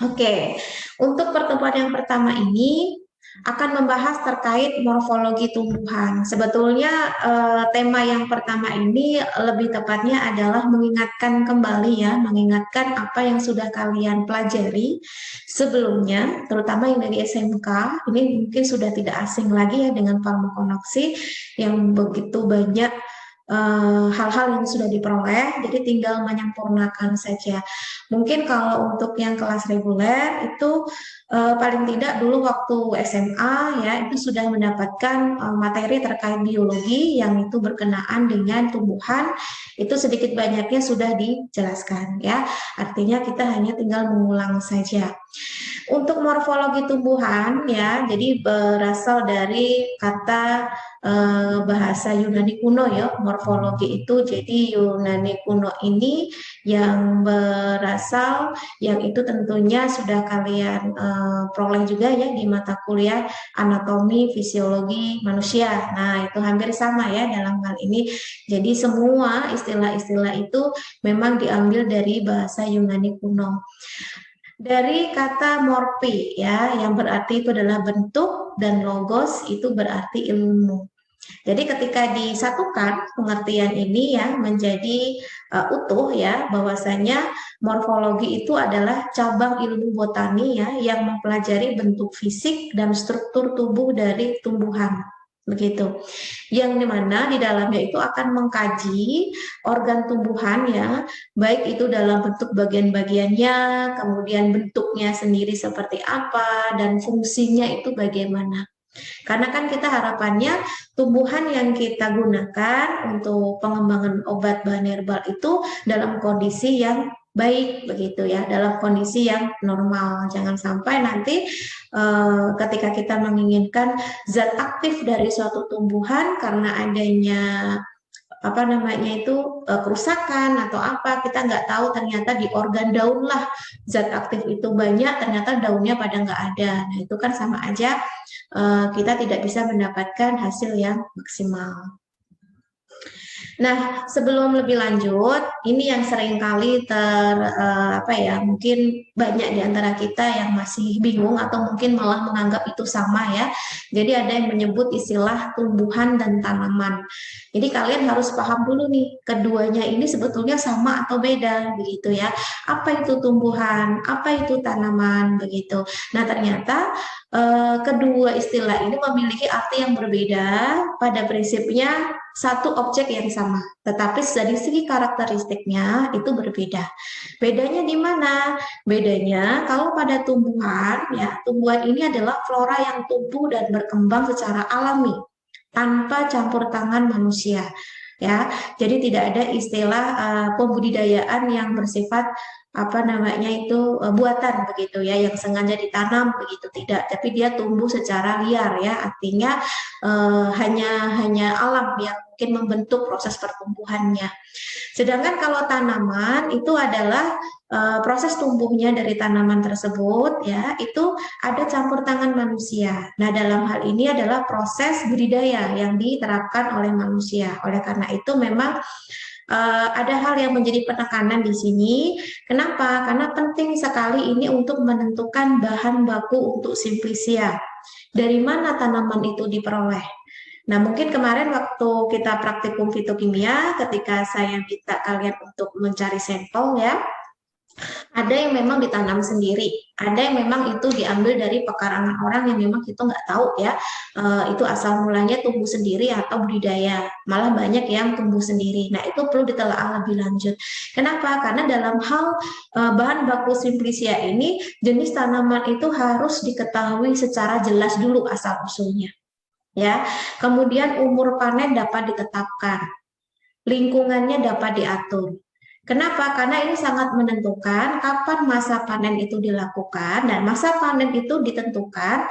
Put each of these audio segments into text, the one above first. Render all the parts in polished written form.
Oke, untuk pertemuan yang pertama ini akan membahas terkait morfologi tumbuhan. Sebetulnya tema yang pertama ini lebih tepatnya adalah mengingatkan kembali ya, mengingatkan apa yang sudah kalian pelajari sebelumnya, terutama yang dari SMK. Ini mungkin sudah tidak asing lagi ya dengan farmakonoksi yang begitu banyak hal-hal yang sudah diperoleh, jadi tinggal menyempurnakan saja. Mungkin kalau untuk yang kelas reguler itu paling tidak dulu waktu SMA ya itu sudah mendapatkan materi terkait biologi yang itu berkenaan dengan tumbuhan, itu sedikit banyaknya sudah dijelaskan ya. Artinya kita hanya tinggal mengulang saja. Untuk morfologi tumbuhan ya, jadi berasal dari kata bahasa Yunani kuno ya, morfologi itu. Jadi Yunani kuno ini yang berasal, yang itu tentunya sudah kalian peroleh juga ya di mata kuliah anatomi fisiologi manusia. Nah, itu hampir sama ya dalam hal ini. Jadi semua istilah-istilah itu memang diambil dari bahasa Yunani kuno. Dari kata morfi ya, yang berarti itu adalah bentuk, dan logos itu berarti ilmu. Jadi ketika disatukan pengertian ini ya menjadi utuh ya, bahwasanya morfologi itu adalah cabang ilmu botani ya yang mempelajari bentuk fisik dan struktur tubuh dari tumbuhan. Begitu. Yang dimana di dalamnya itu akan mengkaji organ tumbuhan ya, baik itu dalam bentuk bagian-bagiannya, kemudian bentuknya sendiri seperti apa, dan fungsinya itu bagaimana. Karena kan kita harapannya tumbuhan yang kita gunakan untuk pengembangan obat bahan herbal itu dalam kondisi yang baik begitu ya, dalam kondisi yang normal. Jangan sampai nanti ketika kita menginginkan zat aktif dari suatu tumbuhan karena adanya apa namanya itu kerusakan atau apa, kita nggak tahu ternyata di organ daun lah zat aktif itu banyak, ternyata daunnya pada nggak ada. Nah itu kan sama aja kita tidak bisa mendapatkan hasil yang maksimal. Nah, sebelum lebih lanjut, ini yang sering kali apa ya, mungkin banyak di antara kita yang masih bingung atau mungkin malah menganggap itu sama ya. Jadi ada yang menyebut istilah tumbuhan dan tanaman. Jadi kalian harus paham dulu nih, keduanya ini sebetulnya sama atau beda begitu ya. Apa itu tumbuhan, apa itu tanaman begitu. Nah, ternyata kedua istilah ini memiliki arti yang berbeda, pada prinsipnya satu objek yang sama, tetapi dari segi karakteristiknya itu berbeda. Bedanya di mana? Bedanya kalau pada tumbuhan, ya tumbuhan ini adalah flora yang tumbuh dan berkembang secara alami tanpa campur tangan manusia. Ya, jadi tidak ada istilah pembudidayaan yang bersifat apa namanya itu buatan begitu ya, yang sengaja ditanam begitu, tidak, tapi dia tumbuh secara liar ya, artinya hanya alam yang mungkin membentuk proses pertumbuhannya. Sedangkan kalau tanaman itu adalah proses tumbuhnya dari tanaman tersebut ya, itu ada campur tangan manusia. Nah, dalam hal ini adalah proses budidaya yang diterapkan oleh manusia. Oleh karena itu memang ada hal yang menjadi penekanan di sini. Kenapa? Karena penting sekali ini untuk menentukan bahan baku untuk simplisia. Dari mana tanaman itu diperoleh? Nah, mungkin kemarin waktu kita praktikum fitokimia, ketika saya minta kalian untuk mencari sampel ya, ada yang memang ditanam sendiri, ada yang memang itu diambil dari pekarangan orang yang memang kita nggak tahu ya, itu asal mulanya tumbuh sendiri atau budidaya, malah banyak yang tumbuh sendiri. Nah itu perlu ditelaah lebih lanjut. Kenapa? Karena dalam hal bahan baku simplicia ini, jenis tanaman itu harus diketahui secara jelas dulu asal usulnya. Ya, kemudian umur panen dapat ditetapkan, lingkungannya dapat diatur. Kenapa? Karena ini sangat menentukan kapan masa panen itu dilakukan, dan masa panen itu ditentukan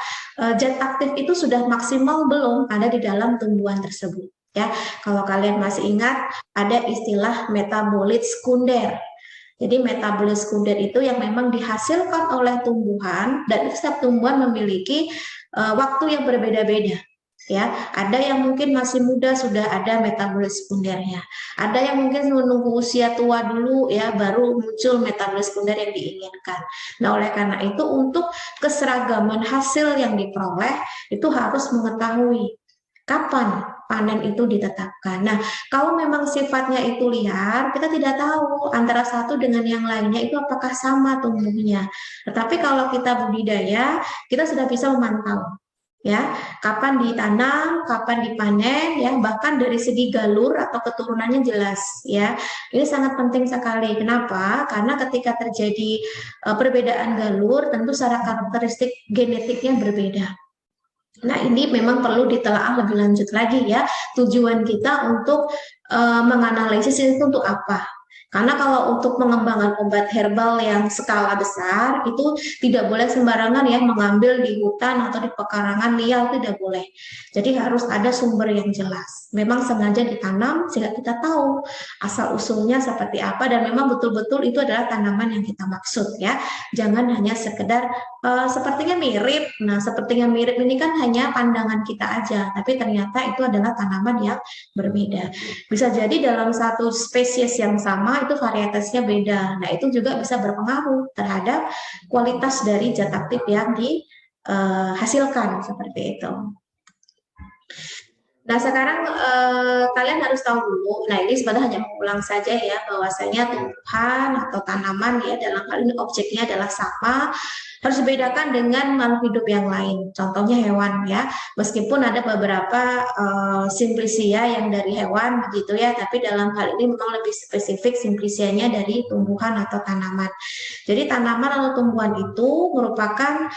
zat aktif itu sudah maksimal belum ada di dalam tumbuhan tersebut. Ya, kalau kalian masih ingat ada istilah metabolit sekunder. Jadi metabolit sekunder itu yang memang dihasilkan oleh tumbuhan, dan setiap tumbuhan memiliki waktu yang berbeda-beda. ya. Ada yang mungkin masih muda sudah ada metabolis sekundernya. Ada yang mungkin menunggu usia tua dulu ya baru muncul metabolis sekunder yang diinginkan. Nah, oleh karena itu untuk keseragaman hasil yang diperoleh itu harus mengetahui kapan panen itu ditetapkan. Nah, kalau memang sifatnya itu liar, kita tidak tahu antara satu dengan yang lainnya itu apakah sama tumbuhnya. Tetapi kalau kita budidaya, kita sudah bisa memantau ya, kapan ditanam, kapan dipanen ya, bahkan dari segi galur atau keturunannya jelas ya. Ini sangat penting sekali. Kenapa? Karena ketika terjadi perbedaan galur, tentu secara karakteristik genetiknya berbeda. Nah, ini memang perlu ditelaah lebih lanjut lagi ya. Tujuan kita untuk menganalisis itu untuk apa? Karena kalau untuk mengembangkan obat herbal yang skala besar itu tidak boleh sembarangan ya mengambil di hutan atau di pekarangan liar, tidak boleh. Jadi harus ada sumber yang jelas. Memang sengaja ditanam sehingga kita tahu asal usulnya seperti apa dan memang betul-betul itu adalah tanaman yang kita maksud ya. Jangan hanya sekedar sepertinya mirip. Nah, sepertinya mirip ini kan hanya pandangan kita aja, tapi ternyata itu adalah tanaman yang berbeda. Bisa jadi dalam satu spesies yang sama itu varietasnya beda. Nah, itu juga bisa berpengaruh terhadap kualitas dari zat aktif yang dihasilkan seperti itu. Nah, sekarang kalian harus tahu dulu. Nah, ini sebenarnya hanya mengulang saja ya bahwasanya tumbuhan atau tanaman ya dalam hal ini objeknya adalah sama, harus dibedakan dengan makhluk hidup yang lain. Contohnya hewan ya. Meskipun ada beberapa simplisia yang dari hewan begitu ya, tapi dalam hal ini memang lebih spesifik simplisianya dari tumbuhan atau tanaman. Jadi tanaman atau tumbuhan itu merupakan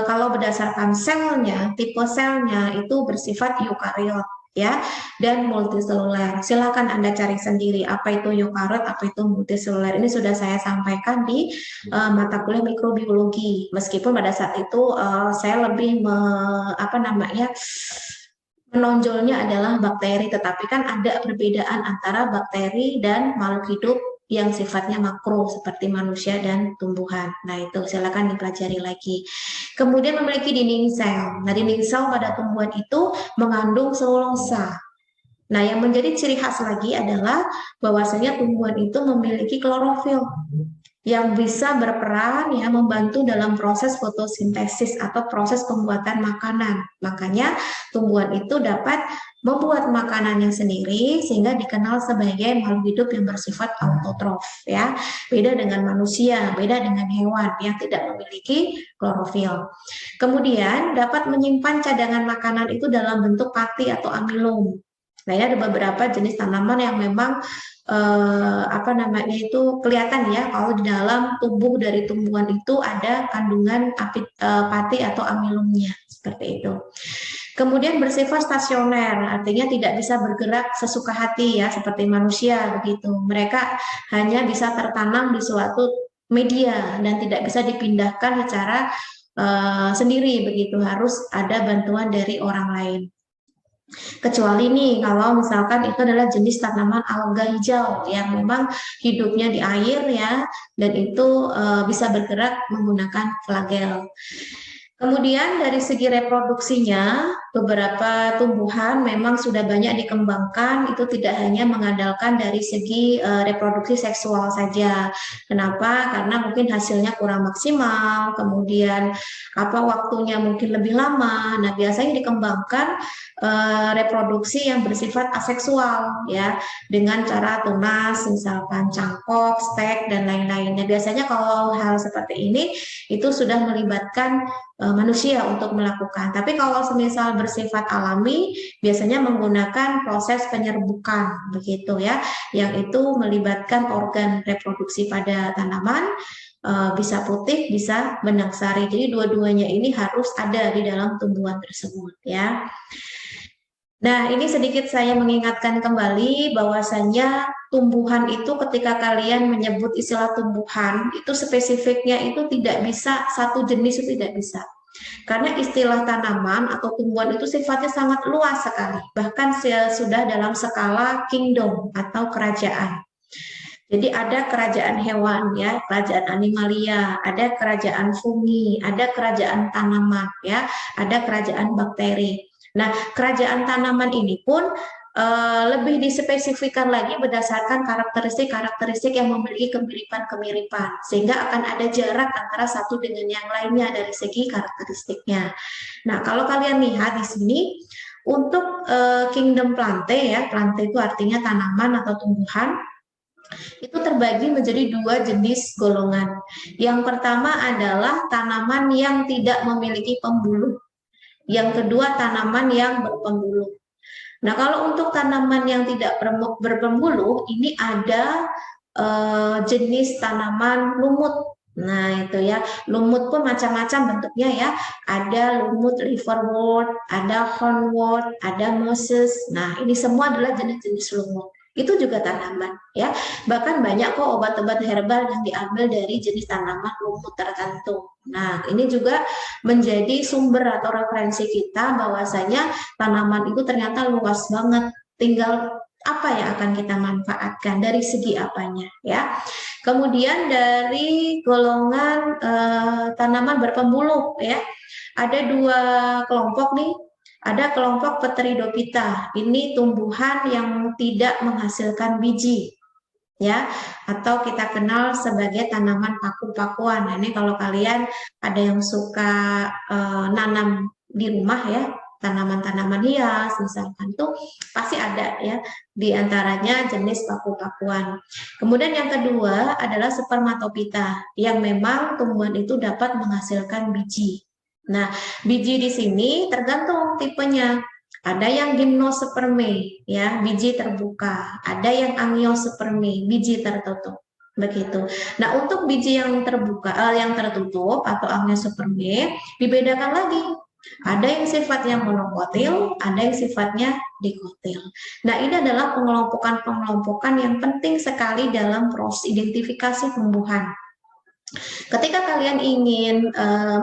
kalau berdasarkan selnya, tipe selnya itu bersifat eukariot ya dan multiseluler. Silakan Anda cari sendiri apa itu eukariot, apa itu multiseluler. Ini sudah saya sampaikan di mata kuliah mikrobiologi. Meskipun pada saat itu saya lebih menonjolnya adalah bakteri, tetapi kan ada perbedaan antara bakteri dan makhluk hidup yang sifatnya makro seperti manusia dan tumbuhan. Nah, itu silakan dipelajari lagi. Kemudian memiliki dinding sel. Nah, dinding sel pada tumbuhan itu mengandung selulosa. Nah, yang menjadi ciri khas lagi adalah bahwasanya tumbuhan itu memiliki klorofil yang bisa berperan ya membantu dalam proses fotosintesis atau proses pembuatan makanan. Makanya tumbuhan itu dapat membuat makanannya sendiri sehingga dikenal sebagai makhluk hidup yang bersifat autotrof ya. Beda dengan manusia, beda dengan hewan yang tidak memiliki klorofil. Kemudian dapat menyimpan cadangan makanan itu dalam bentuk pati atau amilum. Nah, ini ada beberapa jenis tanaman yang memang itu kelihatan ya kalau di dalam tubuh dari tumbuhan itu ada kandungan pati atau amilumnya seperti itu. Kemudian bersifat stasioner, artinya tidak bisa bergerak sesuka hati ya seperti manusia begitu. Mereka hanya bisa tertanam di suatu media dan tidak bisa dipindahkan secara sendiri begitu, harus ada bantuan dari orang lain. Kecuali nih kalau misalkan itu adalah jenis tanaman alga hijau yang memang hidupnya di air ya dan itu bisa bergerak menggunakan flagel. Kemudian dari segi reproduksinya, beberapa tumbuhan memang sudah banyak dikembangkan, itu tidak hanya mengandalkan dari segi reproduksi seksual saja. Kenapa? Karena mungkin hasilnya kurang maksimal, kemudian waktunya mungkin lebih lama. Nah, biasanya dikembangkan reproduksi yang bersifat aseksual ya, dengan cara tunas, misalkan cangkok, stek dan lain-lainnya. Biasanya kalau hal seperti ini itu sudah melibatkan manusia untuk melakukan. Tapi kalau semisal bersifat alami, biasanya menggunakan proses penyerbukan, begitu ya, yang itu melibatkan organ reproduksi pada tanaman, bisa putih, bisa benang sari. Jadi dua-duanya ini harus ada di dalam tumbuhan tersebut, ya. Nah, ini sedikit saya mengingatkan kembali bahwasannya tumbuhan itu ketika kalian menyebut istilah tumbuhan, itu spesifiknya itu tidak bisa satu jenis, itu tidak bisa. Karena istilah tanaman atau tumbuhan itu sifatnya sangat luas sekali, bahkan sudah dalam skala kingdom atau kerajaan. Jadi ada kerajaan hewan ya, kerajaan animalia, ada kerajaan fungi, ada kerajaan tanaman ya, ada kerajaan bakteri. Nah, kerajaan tanaman ini pun lebih dispesifikkan lagi berdasarkan karakteristik-karakteristik yang memiliki kemiripan-kemiripan, sehingga akan ada jarak antara satu dengan yang lainnya dari segi karakteristiknya. Nah, kalau kalian lihat di sini, untuk kingdom plante ya, plante itu artinya tanaman atau tumbuhan, itu terbagi menjadi dua jenis golongan. Yang pertama adalah tanaman yang tidak memiliki pembuluh. Yang kedua, tanaman yang berpembuluh. Nah, kalau untuk tanaman yang tidak berpembuluh, ini ada jenis tanaman lumut. Nah, itu ya. Lumut pun macam-macam bentuknya ya. Ada lumut liverwort, ada hornwort, ada mosses. Nah, ini semua adalah jenis-jenis lumut. Itu juga tanaman ya. Bahkan banyak kok obat-obat herbal yang diambil dari jenis tanaman lumut tertentu. Nah, ini juga menjadi sumber atau referensi kita bahwasanya tanaman itu ternyata luas banget. Tinggal apa yang akan kita manfaatkan dari segi apanya ya. Kemudian dari golongan tanaman berpembuluh ya. Ada dua kelompok nih. Ada kelompok Pteridophyta. Ini tumbuhan yang tidak menghasilkan biji ya, atau kita kenal sebagai tanaman paku-pakuan. Nah, ini kalau kalian ada yang suka nanam di rumah ya, tanaman-tanaman hias misalkan tuh pasti ada ya, di antaranya jenis paku-pakuan. Kemudian yang kedua adalah Spermatophyta yang memang tumbuhan itu dapat menghasilkan biji. Nah, biji di sini tergantung tipenya. Ada yang gymnosperme, ya, biji terbuka. Ada yang angiosperme, biji tertutup. Begitu. Nah, untuk biji yang terbuka, yang tertutup atau angiosperme dibedakan lagi. Ada yang sifatnya monokotil, ada yang sifatnya dikotil. Nah, ini adalah pengelompokan-pengelompokan yang penting sekali dalam proses identifikasi tumbuhan. Ketika kalian ingin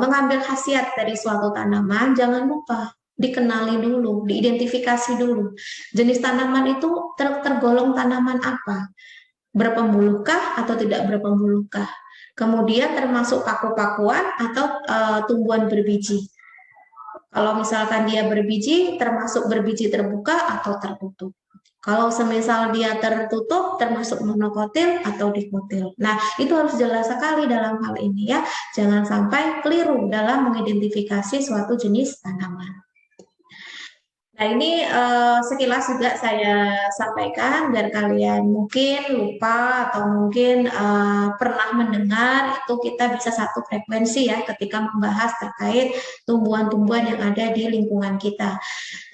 mengambil khasiat dari suatu tanaman, jangan lupa dikenali dulu, diidentifikasi dulu. Jenis tanaman itu tergolong tanaman apa? Berpembuluhkah atau tidak berpembuluhkah? Kemudian termasuk paku-pakuan atau tumbuhan berbiji. Kalau misalkan dia berbiji, termasuk berbiji terbuka atau tertutup. Kalau semisal dia tertutup, termasuk monokotil atau dikotil. Nah, itu harus jelas sekali dalam hal ini ya. Jangan sampai keliru dalam mengidentifikasi suatu jenis tanaman. Nah, ini sekilas juga saya sampaikan biar kalian mungkin lupa atau mungkin pernah mendengar, itu kita bisa satu frekuensi ya ketika membahas terkait tumbuhan-tumbuhan yang ada di lingkungan kita.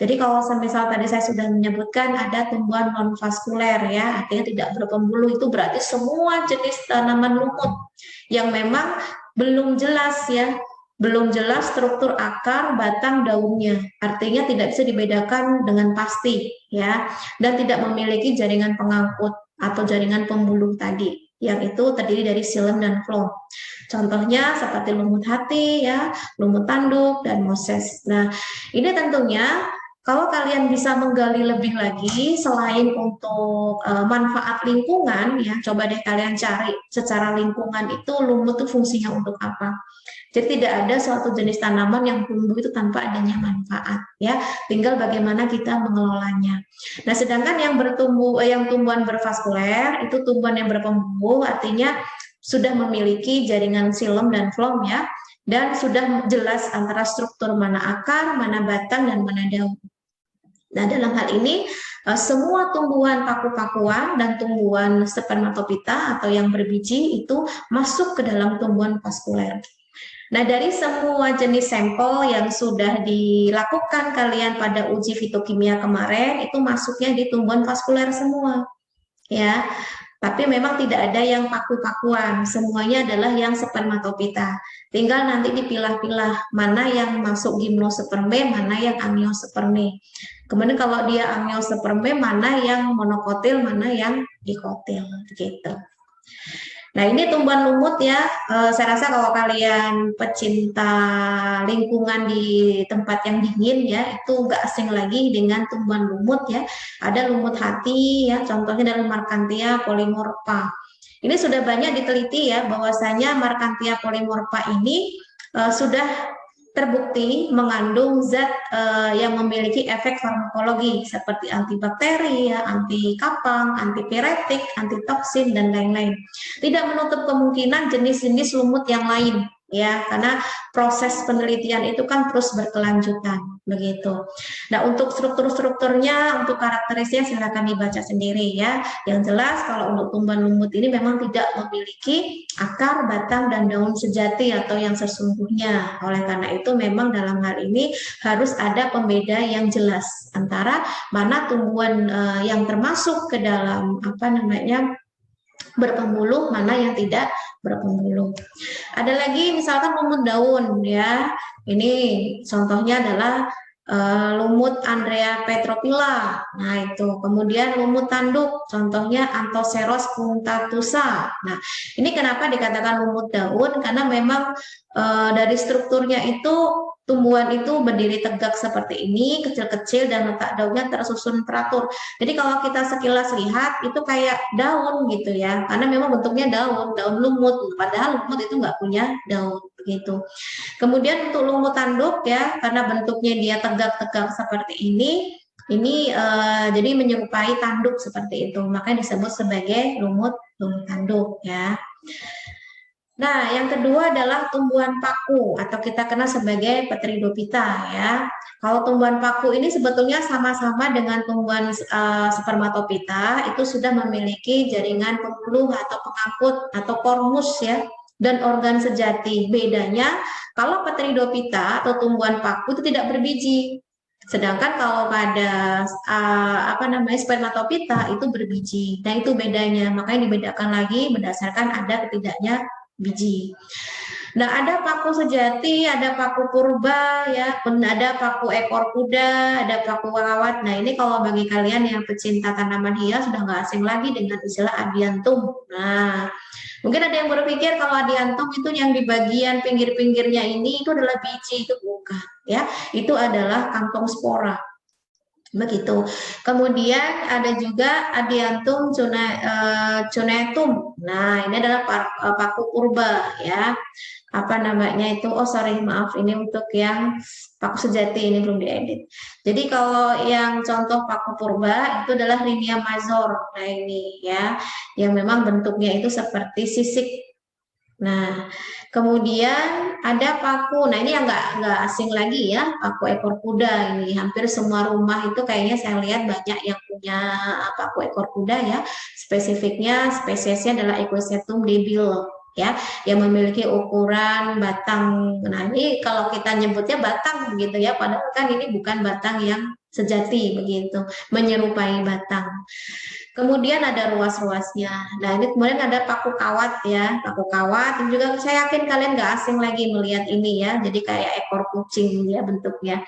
Jadi kalau misal tadi saya sudah menyebutkan ada tumbuhan non-vaskuler ya, artinya tidak berpembuluh, itu berarti semua jenis tanaman lumut yang memang belum jelas ya, belum jelas struktur akar, batang, daunnya. Artinya tidak bisa dibedakan dengan pasti ya, dan tidak memiliki jaringan pengangkut atau jaringan pembuluh tadi, yang itu terdiri dari xilem dan phloem. Contohnya seperti lumut hati ya, lumut tanduk dan mosses. Nah, ini tentunya kalau kalian bisa menggali lebih lagi selain untuk manfaat lingkungan ya, coba deh kalian cari secara lingkungan itu lumut itu fungsinya untuk apa. Jadi tidak ada suatu jenis tanaman yang tumbuh itu tanpa adanya manfaat ya, tinggal bagaimana kita mengelolanya. Nah, sedangkan yang tumbuhan bervaskuler itu tumbuhan yang berpembuluh, artinya sudah memiliki jaringan xilem dan phloem ya, dan sudah jelas antara struktur mana akar, mana batang, dan mana daun. Nah, dalam hal ini semua tumbuhan paku-pakuan dan tumbuhan Spermatophyta atau yang berbiji itu masuk ke dalam tumbuhan vaskuler. Nah, dari semua jenis sampel yang sudah dilakukan kalian pada uji fitokimia kemarin, itu masuknya di tumbuhan vaskuler semua. Ya, tapi memang tidak ada yang paku-pakuan, semuanya adalah yang Spermatophyta. Tinggal nanti dipilah-pilah mana yang masuk gymnosperme, mana yang angiosperme. Kemudian kalau dia angiosperme, mana yang monokotil, mana yang dikotil, gitu. Nah, ini tumbuhan lumut ya, saya rasa kalau kalian pecinta lingkungan di tempat yang dingin ya, itu nggak asing lagi dengan tumbuhan lumut ya. Ada lumut hati ya, contohnya dari Markhanthia polymorpha. Ini sudah banyak diteliti ya, bahwasanya Markhanthia polymorpha ini sudah terbukti mengandung zat yang memiliki efek farmakologi seperti antibakteri, ya, anti kapang, antipiretik, antitoksin dan lain-lain. Tidak menutup kemungkinan jenis-jenis lumut yang lain, ya, karena proses penelitian itu kan terus berkelanjutan begitu. Nah, untuk struktur-strukturnya, untuk karakteristiknya silakan dibaca sendiri ya. Yang jelas kalau untuk tumbuhan lumut ini memang tidak memiliki akar, batang, dan daun sejati atau yang sesungguhnya. Oleh karena itu memang dalam hal ini harus ada pembeda yang jelas antara mana tumbuhan yang termasuk ke dalam berpembuluh, mana yang tidak berpembuluh. Ada lagi misalkan lumut daun ya. Ini contohnya adalah lumut Andrea petrophylla. Nah, itu. Kemudian lumut tanduk, contohnya Anthoceros punctatusa. Nah, ini kenapa dikatakan lumut daun? Karena memang dari strukturnya itu tumbuhan itu berdiri tegak seperti ini, kecil-kecil dan letak daunnya tersusun teratur. Jadi kalau kita sekilas lihat itu kayak daun gitu ya, karena memang bentuknya daun lumut. Padahal lumut itu nggak punya daun begitu. Kemudian untuk lumut tanduk ya, karena bentuknya dia tegak-tegak seperti ini jadi menyerupai tanduk seperti itu, makanya disebut sebagai lumut tanduk ya. Nah, yang kedua adalah tumbuhan paku atau kita kenal sebagai Pteridophyta ya. Kalau tumbuhan paku ini sebetulnya sama-sama dengan tumbuhan Spermatophyta, itu sudah memiliki jaringan pembuluh atau pengangkut atau kormus ya dan organ sejati. Bedanya kalau Pteridophyta atau tumbuhan paku itu tidak berbiji. Sedangkan kalau pada Spermatophyta itu berbiji. Nah, itu bedanya. Makanya dibedakan lagi berdasarkan ada ketidaknya biji. Nah, ada paku sejati, ada paku purba, ya, ada paku ekor kuda, ada paku kawat. Nah, ini kalau bagi kalian yang pecinta tanaman hias sudah nggak asing lagi dengan istilah adiantum. Nah, mungkin ada yang berpikir kalau adiantum itu yang di bagian pinggir-pinggirnya ini itu adalah biji, itu bukan, ya. Itu adalah kantong spora. Begitu. Kemudian ada juga Adiantum cunetum. Nah, ini adalah paku purba ya. Apa namanya itu? Oh, sorry, maaf, ini untuk yang paku sejati, ini belum diedit. Jadi kalau yang contoh paku purba itu adalah Rhinia major. Nah, ini ya, yang memang bentuknya itu seperti sisik. Nah, kemudian ada paku. Nah, ini yang nggak asing lagi ya, paku ekor kuda ini. Hampir semua rumah itu kayaknya saya lihat banyak yang punya paku ekor kuda ya. Spesifiknya, spesiesnya adalah Equisetum debil ya, yang memiliki ukuran batang. Nah, ini kalau kita nyebutnya batang begitu ya, padahal kan ini bukan batang yang sejati begitu, menyerupai batang. Kemudian ada ruas-ruasnya. Nah, ini kemudian ada paku kawat ya, paku kawat. Dan juga saya yakin kalian nggak asing lagi melihat ini ya. Jadi kayak ekor kucing ya bentuknya.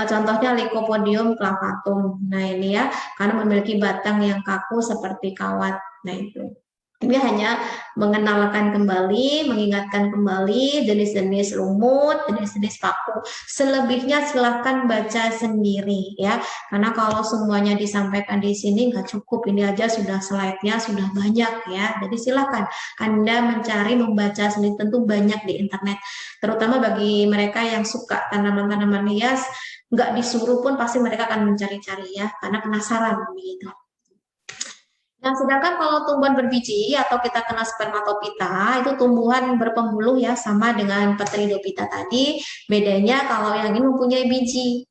Contohnya Lycopodium clavatum. Nah, ini ya, karena memiliki batang yang kaku seperti kawat. Nah, itu. Ini hanya mengenalkan kembali, mengingatkan kembali jenis-jenis lumut, jenis-jenis paku. Selebihnya silahkan baca sendiri ya. Karena kalau semuanya disampaikan di sini nggak cukup. Ini aja sudah slide-nya sudah banyak ya. Jadi silahkan Anda mencari, membaca sendiri. Tentu banyak di internet. Terutama bagi mereka yang suka tanaman-tanaman hias, nggak disuruh pun pasti mereka akan mencari-cari ya. Karena penasaran begitu. Nah, sedangkan kalau tumbuhan berbiji atau kita kenal Spermatophyta, itu tumbuhan berpembuluh ya, sama dengan Pteridophyta tadi. Bedanya kalau yang ini mempunyai biji.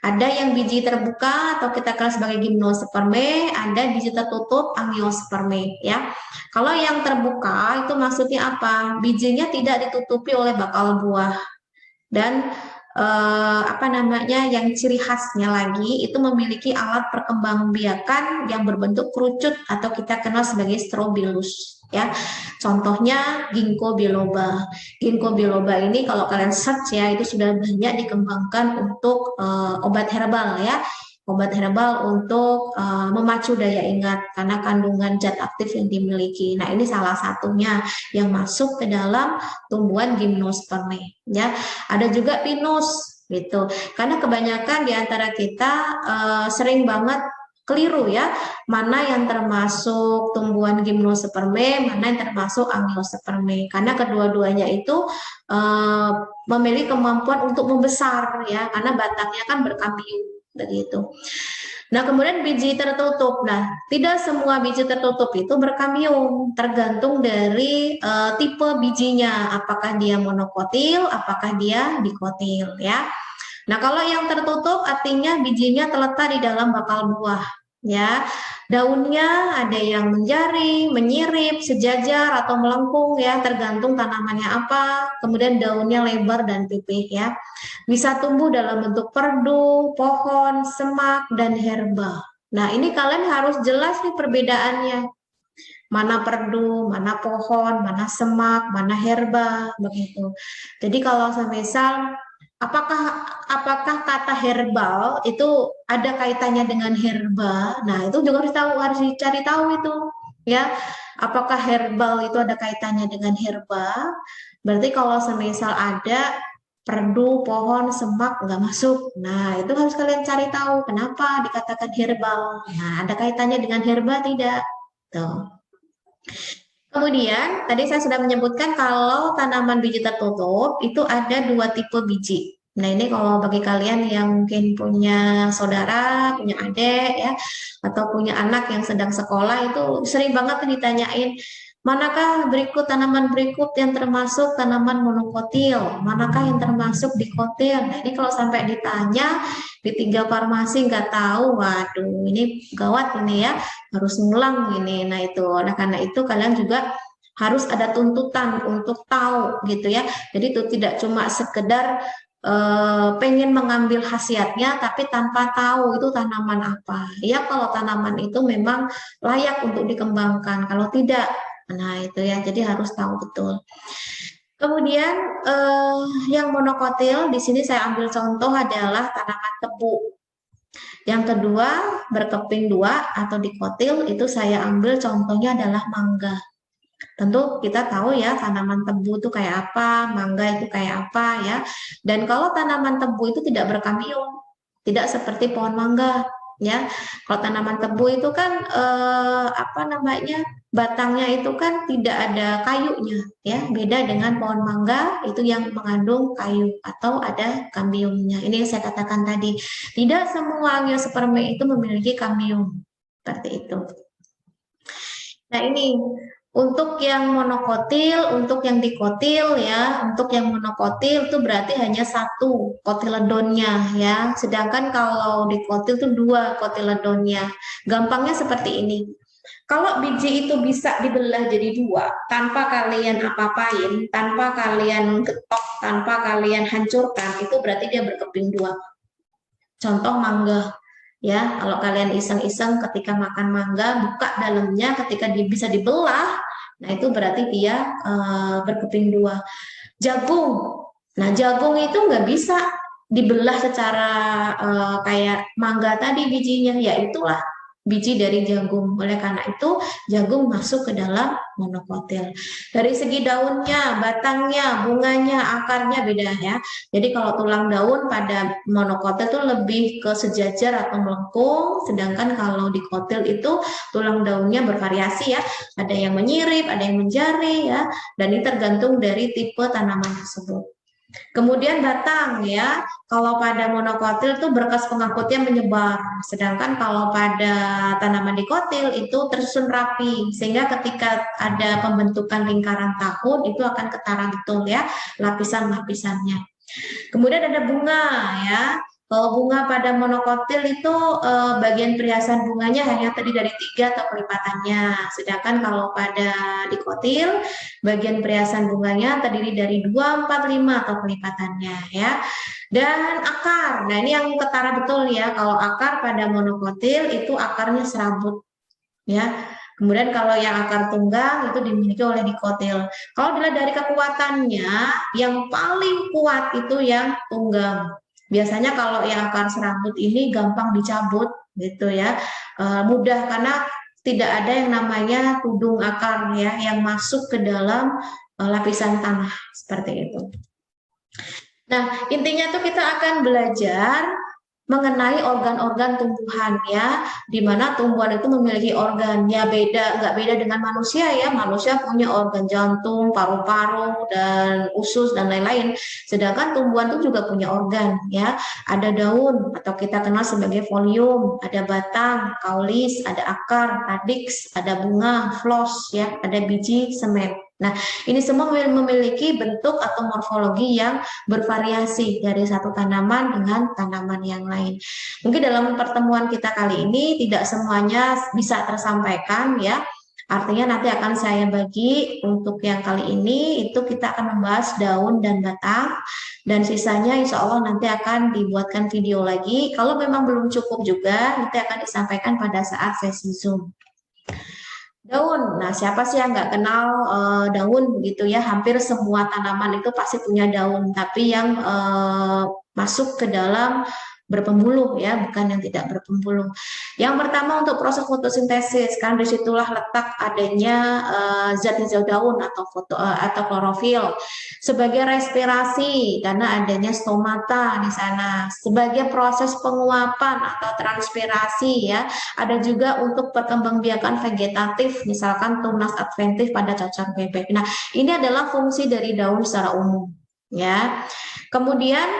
Ada yang biji terbuka atau kita kenal sebagai gymnosperme, ada biji tertutup angiosperme ya. Kalau yang terbuka itu maksudnya apa? Bijinya tidak ditutupi oleh bakal buah. Dan yang ciri khasnya lagi itu memiliki alat perkembangbiakan yang berbentuk kerucut atau kita kenal sebagai strobilus ya. Contohnya ginkgo biloba. Ginkgo biloba ini kalau kalian search ya, itu sudah banyak dikembangkan untuk obat herbal ya. Obat herbal untuk memacu daya ingat karena kandungan zat aktif yang dimiliki. Nah, ini salah satunya yang masuk ke dalam tumbuhan gymnosperme ya. Ada juga pinus gitu. Karena kebanyakan di antara kita sering banget keliru ya, mana yang termasuk tumbuhan gimnospermae, mana yang termasuk angiospermae, karena kedua-duanya itu memiliki kemampuan untuk membesar ya, karena batangnya kan berkambium begitu. Nah, kemudian biji tertutup. Nah, tidak semua biji tertutup itu berkambium, tergantung dari tipe bijinya, apakah dia monokotil, apakah dia dikotil ya. Nah, kalau yang tertutup artinya bijinya terletak di dalam bakal buah ya. Daunnya ada yang menjari, menyirip, sejajar atau melengkung ya, tergantung tanamannya apa. Kemudian daunnya lebar dan pipih ya. Bisa tumbuh dalam bentuk perdu, pohon, semak, dan herba. Nah, ini kalian harus jelas nih perbedaannya. Mana perdu, mana pohon, mana semak, mana herba, begitu. Jadi kalau semisal apakah kata herbal itu ada kaitannya dengan herba? Nah, itu juga harus dicari tahu itu, ya. Apakah herbal itu ada kaitannya dengan herba? Berarti kalau semisal ada perdu, pohon, semak nggak masuk. Nah, itu harus kalian cari tahu kenapa dikatakan herbal. Nah, ada kaitannya dengan herba tidak? Tuh. Kemudian, tadi saya sudah menyebutkan kalau tanaman biji tertutup itu ada dua tipe biji. Nah, ini kalau bagi kalian yang mungkin punya saudara, punya adik ya, atau punya anak yang sedang sekolah itu sering banget ditanyain, manakah tanaman berikut yang termasuk tanaman monokotil, manakah yang termasuk dikotil. Nah, ini kalau sampai ditanya di 3 farmasi nggak tahu, waduh, ini gawat ini ya, harus ngulang ini. Nah, itu. Nah, karena itu kalian juga harus ada tuntutan untuk tahu gitu ya. Jadi itu tidak cuma sekedar pengen mengambil khasiatnya tapi tanpa tahu itu tanaman apa. Ya kalau tanaman itu memang layak untuk dikembangkan. Kalau tidak, nah itu ya. Jadi harus tahu betul. Kemudian yang monokotil di sini saya ambil contoh adalah tanaman tebu. Yang kedua, berkeping 2 atau dikotil itu saya ambil contohnya adalah mangga. Tentu kita tahu ya tanaman tebu itu kayak apa, mangga itu kayak apa ya. Dan kalau tanaman tebu itu tidak berkambium, tidak seperti pohon mangga ya. Kalau tanaman tebu itu kan apa namanya? Batangnya itu kan tidak ada kayunya ya. Beda dengan pohon mangga itu yang mengandung kayu atau ada kambiumnya. Ini yang saya katakan tadi. Tidak semua angiospermae itu memiliki kambium. Seperti itu. Nah, ini untuk yang monokotil, untuk yang dikotil ya, untuk yang monokotil itu berarti hanya satu kotiledonnya ya. Sedangkan kalau dikotil itu 2 kotiledonnya. Gampangnya seperti ini. Kalau biji itu bisa dibelah jadi 2 tanpa kalian apa-apain, tanpa kalian getok, tanpa kalian hancurkan, itu berarti dia berkeping 2. Contoh mangga. Ya, kalau kalian iseng-iseng ketika makan mangga, buka dalamnya ketika dia bisa dibelah, nah itu berarti dia berkeping 2. Jagung, nah jagung itu nggak bisa dibelah secara kayak mangga tadi bijinya, ya itulah biji dari jagung. Oleh karena itu, jagung masuk ke dalam monokotil. Dari segi daunnya, batangnya, bunganya, akarnya beda ya. Jadi kalau tulang daun pada monokotil itu lebih ke sejajar atau melengkung, sedangkan kalau dikotil itu tulang daunnya bervariasi ya. Ada yang menyirip, ada yang menjari ya, dan ini tergantung dari tipe tanaman tersebut. Kemudian batang ya, kalau pada monokotil itu berkas pengangkutnya menyebar, sedangkan kalau pada tanaman dikotil itu tersusun rapi, sehingga ketika ada pembentukan lingkaran tahun itu akan ketara betul ya lapisan-lapisannya. Kemudian ada bunga ya. Kalau bunga pada monokotil itu bagian periasan bunganya hanya terdiri dari 3 atau kelipatannya. Sedangkan kalau pada dikotil, bagian periasan bunganya terdiri dari 2, 4, 5 atau kelipatannya ya. Dan akar, nah ini yang ketara betul ya. Kalau akar pada monokotil itu akarnya serabut ya. Kemudian kalau yang akar tunggang itu dimiliki oleh dikotil. Kalau dilihat dari kekuatannya, yang paling kuat itu yang tunggang. Biasanya kalau yang akar serabut ini gampang dicabut gitu ya, mudah karena tidak ada yang namanya tudung akar ya yang masuk ke dalam lapisan tanah seperti itu. Nah, intinya tuh kita akan belajar mengenai organ-organ tumbuhan ya, di mana tumbuhan itu memiliki organ ya nggak beda dengan manusia ya, manusia punya organ jantung, paru-paru dan usus dan lain-lain, sedangkan tumbuhan itu juga punya organ ya, ada daun atau kita kenal sebagai folium, ada batang, kaulis, ada akar, radix, ada bunga, floss ya, ada biji, semen. Nah, ini semua memiliki bentuk atau morfologi yang bervariasi dari satu tanaman dengan tanaman yang lain. Mungkin dalam pertemuan kita kali ini tidak semuanya bisa tersampaikan ya. Artinya nanti akan saya bagi untuk yang kali ini itu kita akan membahas daun dan batang dan sisanya insya Allah nanti akan dibuatkan video lagi. Kalau memang belum cukup juga nanti akan disampaikan pada saat sesi Zoom. Daun, nah siapa sih yang nggak kenal daun begitu ya? Hampir semua tanaman itu pasti punya daun, tapi yang masuk ke dalam berpembuluh ya, bukan yang tidak berpembuluh. Yang pertama untuk proses fotosintesis, kan disitulah letak adanya zat hijau daun atau klorofil. Sebagai respirasi karena adanya stomata di sana. Sebagai proses penguapan atau transpirasi ya. Ada juga untuk perkembangbiakan vegetatif, misalkan tunas adventif pada cacang bebek. Nah, ini adalah fungsi dari daun secara umum, ya. Kemudian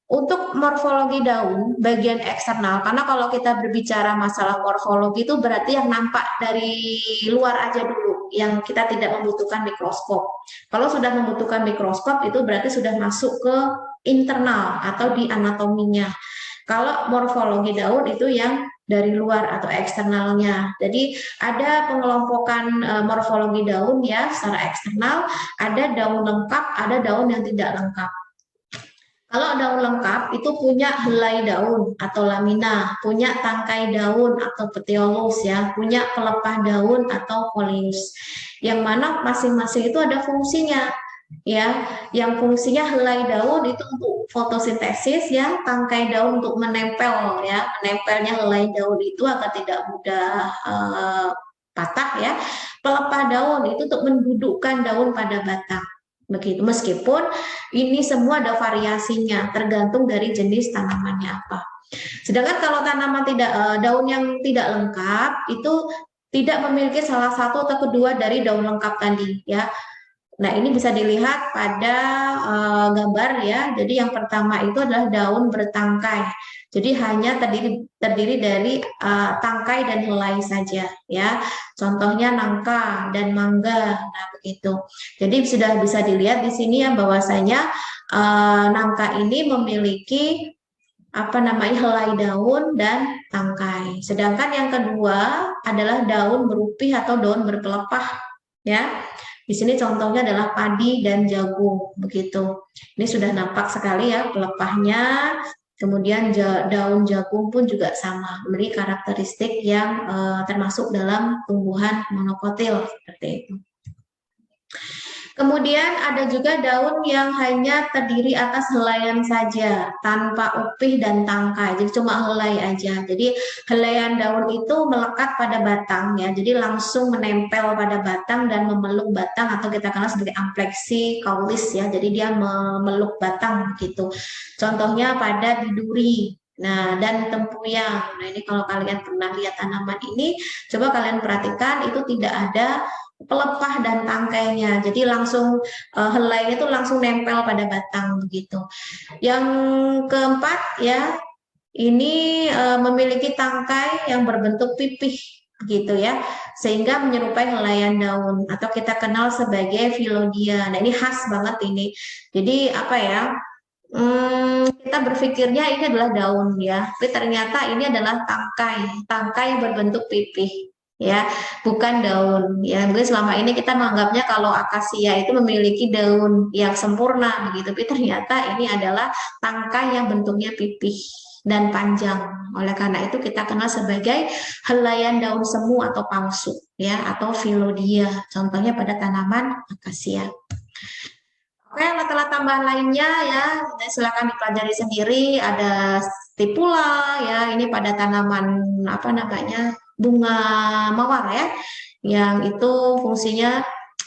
untuk morfologi daun bagian eksternal, karena kalau kita berbicara masalah morfologi itu berarti yang nampak dari luar aja dulu, yang kita tidak membutuhkan mikroskop. Kalau sudah membutuhkan mikroskop itu berarti sudah masuk ke internal atau di anatominya. Kalau morfologi daun itu yang dari luar atau eksternalnya. Jadi ada pengelompokan morfologi daun ya secara eksternal, ada daun lengkap, ada daun yang tidak lengkap. Kalau daun lengkap itu punya helai daun atau lamina, punya tangkai daun atau petiolus ya, punya pelepah daun atau folius. Yang mana masing-masing itu ada fungsinya ya. Yang fungsinya helai daun itu untuk fotosintesis ya, tangkai daun untuk menempel ya, menempelnya helai daun itu agar tidak mudah patah ya. Pelepah daun itu untuk mendudukkan daun pada batang. Begitu, meskipun ini semua ada variasinya tergantung dari jenis tanamannya apa. Sedangkan kalau tanaman daun yang tidak lengkap itu tidak memiliki salah satu atau kedua dari daun lengkap tadi ya. Nah, ini bisa dilihat pada gambar ya. Jadi yang pertama itu adalah daun bertangkai. Jadi hanya terdiri dari tangkai dan helai saja ya. Contohnya nangka dan mangga. Nah, begitu. Jadi sudah bisa dilihat di sini ya bahwasanya nangka ini memiliki apa namanya helai daun dan tangkai. Sedangkan yang kedua adalah daun berupih atau daun berpelepah ya. Di sini contohnya adalah padi dan jagung, begitu. Ini sudah nampak sekali ya pelepahnya. Kemudian daun jagung pun juga sama, memiliki karakteristik yang termasuk dalam tumbuhan monokotil seperti itu. Kemudian ada juga daun yang hanya terdiri atas helaian saja, tanpa upih dan tangkai, jadi cuma helai aja. Jadi helaian daun itu melekat pada batang ya, jadi langsung menempel pada batang dan memeluk batang atau kita kenal sebagai ampleksi kaulis ya, jadi dia memeluk batang gitu. Contohnya pada biduri. Nah, dan tempoyak. Nah, ini kalau kalian pernah lihat tanaman ini, coba kalian perhatikan itu tidak ada pelepah dan tangkainya. Jadi langsung helainya itu langsung nempel pada batang begitu. Yang keempat ya, ini memiliki tangkai yang berbentuk pipih gitu ya, sehingga menyerupai helaian daun atau kita kenal sebagai filodia. Nah, ini khas banget ini. Jadi apa ya? Kita berpikirnya ini adalah daun ya, tapi ternyata ini adalah tangkai yang berbentuk pipih ya, bukan daun ya. Mungkin selama ini kita menganggapnya kalau akasia itu memiliki daun yang sempurna begitu, tapi ternyata ini adalah tangkai yang bentuknya pipih dan panjang. Oleh karena itu kita kenal sebagai helaian daun semu atau palsu ya, atau filodia. Contohnya pada tanaman akasia. Oke, masalah tambahan lainnya ya, silakan dipelajari sendiri. Ada stipula ya, ini pada tanaman apa namanya bunga mawar ya, yang itu fungsinya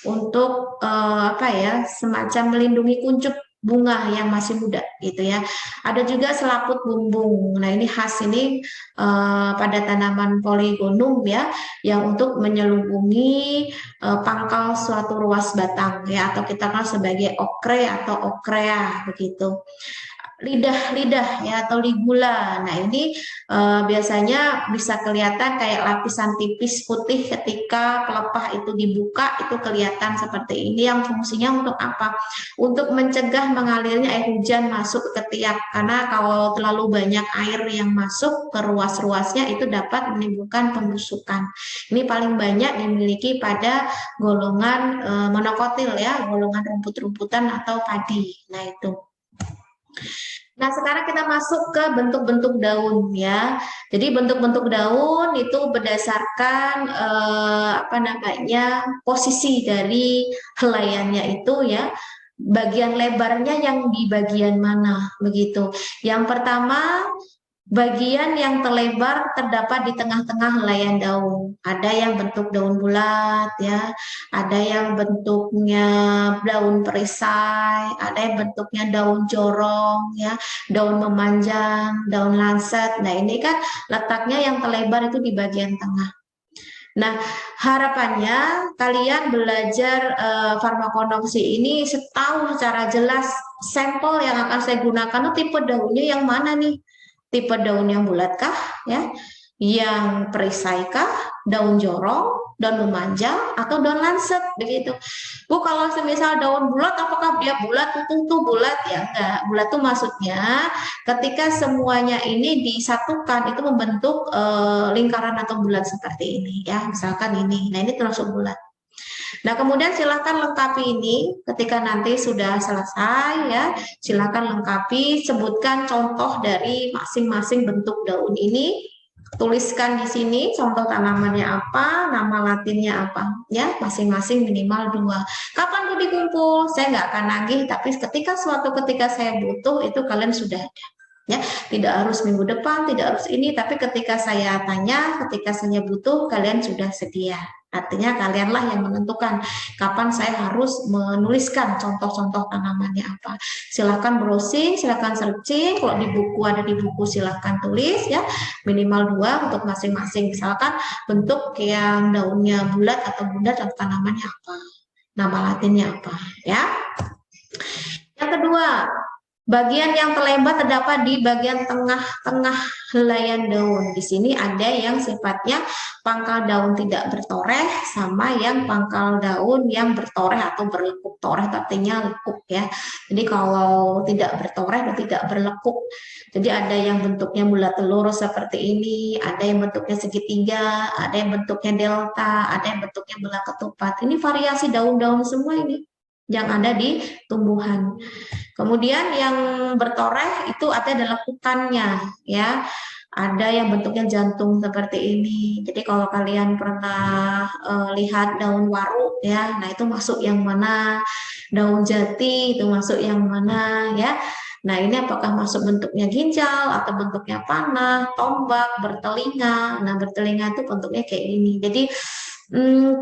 untuk apa ya, semacam melindungi kuncup bunga yang masih muda gitu ya. Ada juga selaput bumbung. Nah, ini khas ini pada tanaman Polygonum ya, yang untuk menyelubungi pangkal suatu ruas batang ya, atau kita kenal sebagai okre atau okrea begitu. Lidah-lidah ya atau ligula. Nah, ini biasanya bisa kelihatan kayak lapisan tipis putih ketika pelepah itu dibuka, itu kelihatan seperti ini. Yang fungsinya untuk apa? Untuk mencegah mengalirnya air hujan masuk ke ketiak, karena kalau terlalu banyak air yang masuk ke ruas-ruasnya itu dapat menimbulkan pembusukan. Ini paling banyak dimiliki pada golongan monokotil ya, golongan rumput-rumputan atau padi. Nah, itu. Nah, sekarang kita masuk ke bentuk-bentuk daun ya. Jadi bentuk-bentuk daun itu berdasarkan apa namanya, posisi dari helaiannya itu ya. Bagian lebarnya yang di bagian mana begitu. Yang pertama, bagian yang terlebar terdapat di tengah-tengah helaian daun. Ada yang bentuk daun bulat ya, ada yang bentuknya daun perisai, ada yang bentuknya daun jorong ya, daun memanjang, daun lancet. Nah, ini kan letaknya yang terlebar itu di bagian tengah. Nah, harapannya kalian belajar farmakonoksi ini tahu secara jelas sampel yang akan saya gunakan itu tipe daunnya yang mana nih? Tipe daun yang bulat kah, ya, yang perisai kah, daun jorong, daun memanjang, atau daun lancet begitu. Bu, kalau semisal daun bulat, apakah dia bulat tuh bulat ya? Enggak, bulat tuh maksudnya ketika semuanya ini disatukan itu membentuk lingkaran atau bulat seperti ini ya, misalkan ini. Nah, ini termasuk bulat. Nah, kemudian silakan lengkapi ini ketika nanti sudah selesai ya. Silakan lengkapi, sebutkan contoh dari masing-masing bentuk daun ini. Tuliskan di sini contoh tanamannya apa, nama latinnya apa, ya, masing-masing minimal 2. Kapan tuh dikumpul? Saya nggak akan nagih, tapi suatu ketika saya butuh itu kalian sudah ada. Ya, tidak harus minggu depan, tidak harus ini, tapi ketika saya tanya, ketika saya butuh, kalian sudah sedia. Artinya kalianlah yang menentukan kapan saya harus menuliskan contoh-contoh tanamannya apa. Silahkan browsing, silahkan searching. Kalau di buku ada di buku silahkan tulis ya, minimal 2 untuk masing-masing. Misalkan bentuk yang daunnya bulat atau bundar dan tanamannya apa, nama latinnya apa ya. Yang kedua, bagian yang terlebar terdapat di bagian tengah-tengah helaian daun. Di sini ada yang sifatnya pangkal daun tidak bertoreh sama yang pangkal daun yang bertoreh atau berlekuk. Toreh artinya lekuk ya. Jadi kalau tidak bertoreh atau tidak berlekuk. Jadi ada yang bentuknya bulat telur seperti ini, ada yang bentuknya segitiga, ada yang bentuknya delta, ada yang bentuknya bola ketupat. Ini variasi daun-daun semua ini yang ada di tumbuhan. Kemudian yang bertoreh itu ada lekukannya ya. Ada yang bentuknya jantung seperti ini. Jadi kalau kalian pernah lihat daun waru ya, nah itu masuk yang mana? Daun jati itu masuk yang mana ya? Nah, ini apakah masuk bentuknya ginjal atau bentuknya panah, tombak, bertelinga. Nah, bertelinga itu bentuknya kayak gini. Jadi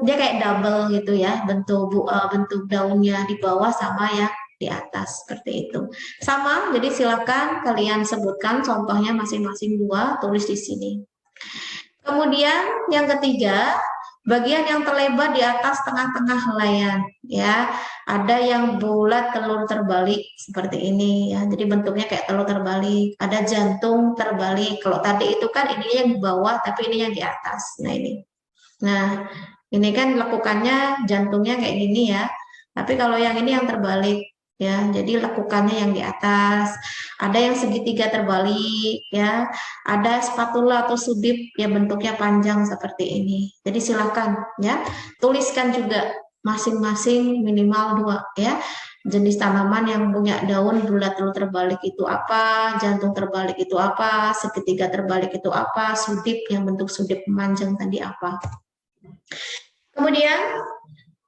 dia kayak double gitu ya, bentuk daunnya di bawah sama ya di atas seperti itu. Sama, jadi silakan kalian sebutkan contohnya masing-masing 2, tulis di sini. Kemudian yang ketiga, bagian yang terlebar di atas tengah-tengah helaian ya. Ada yang bulat telur terbalik seperti ini ya. Jadi bentuknya kayak telur terbalik. Ada jantung terbalik. Kalau tadi itu kan ini yang di bawah tapi ini yang di atas. Nah, ini. Nah, ini kan lekukannya jantungnya kayak gini ya. Tapi kalau yang ini yang terbalik ya. Jadi lekukannya yang di atas. Ada yang segitiga terbalik ya. Ada spatula atau sudip yang bentuknya panjang seperti ini. Jadi silakan ya. Tuliskan juga masing-masing minimal 2 ya. Jenis tanaman yang punya daun bulat telur terbalik itu apa, jantung terbalik itu apa, segitiga terbalik itu apa, sudip yang bentuk sudip memanjang tadi apa. Kemudian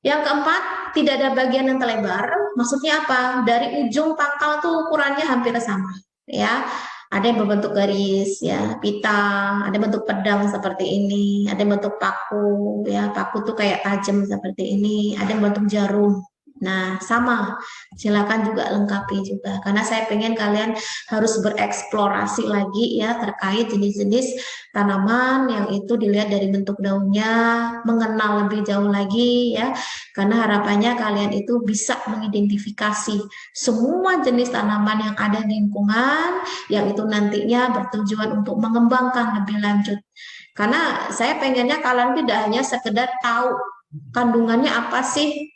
yang keempat, tidak ada bagian yang terlebar. Maksudnya apa? Dari ujung pangkal tuh ukurannya hampir sama, ya. Ada yang berbentuk garis, ya, pita. Ada bentuk pedang seperti ini. Ada yang bentuk paku, ya. Paku tuh kayak tajam seperti ini. Ada yang bentuk jarum. Nah, sama, silakan juga lengkapi juga, karena saya pengen kalian harus bereksplorasi lagi ya terkait jenis-jenis tanaman yang itu dilihat dari bentuk daunnya, mengenal lebih jauh lagi ya, karena harapannya kalian itu bisa mengidentifikasi semua jenis tanaman yang ada di lingkungan, yang itu nantinya bertujuan untuk mengembangkan lebih lanjut. Karena saya pengennya kalian tidak hanya sekedar tahu kandungannya apa sih,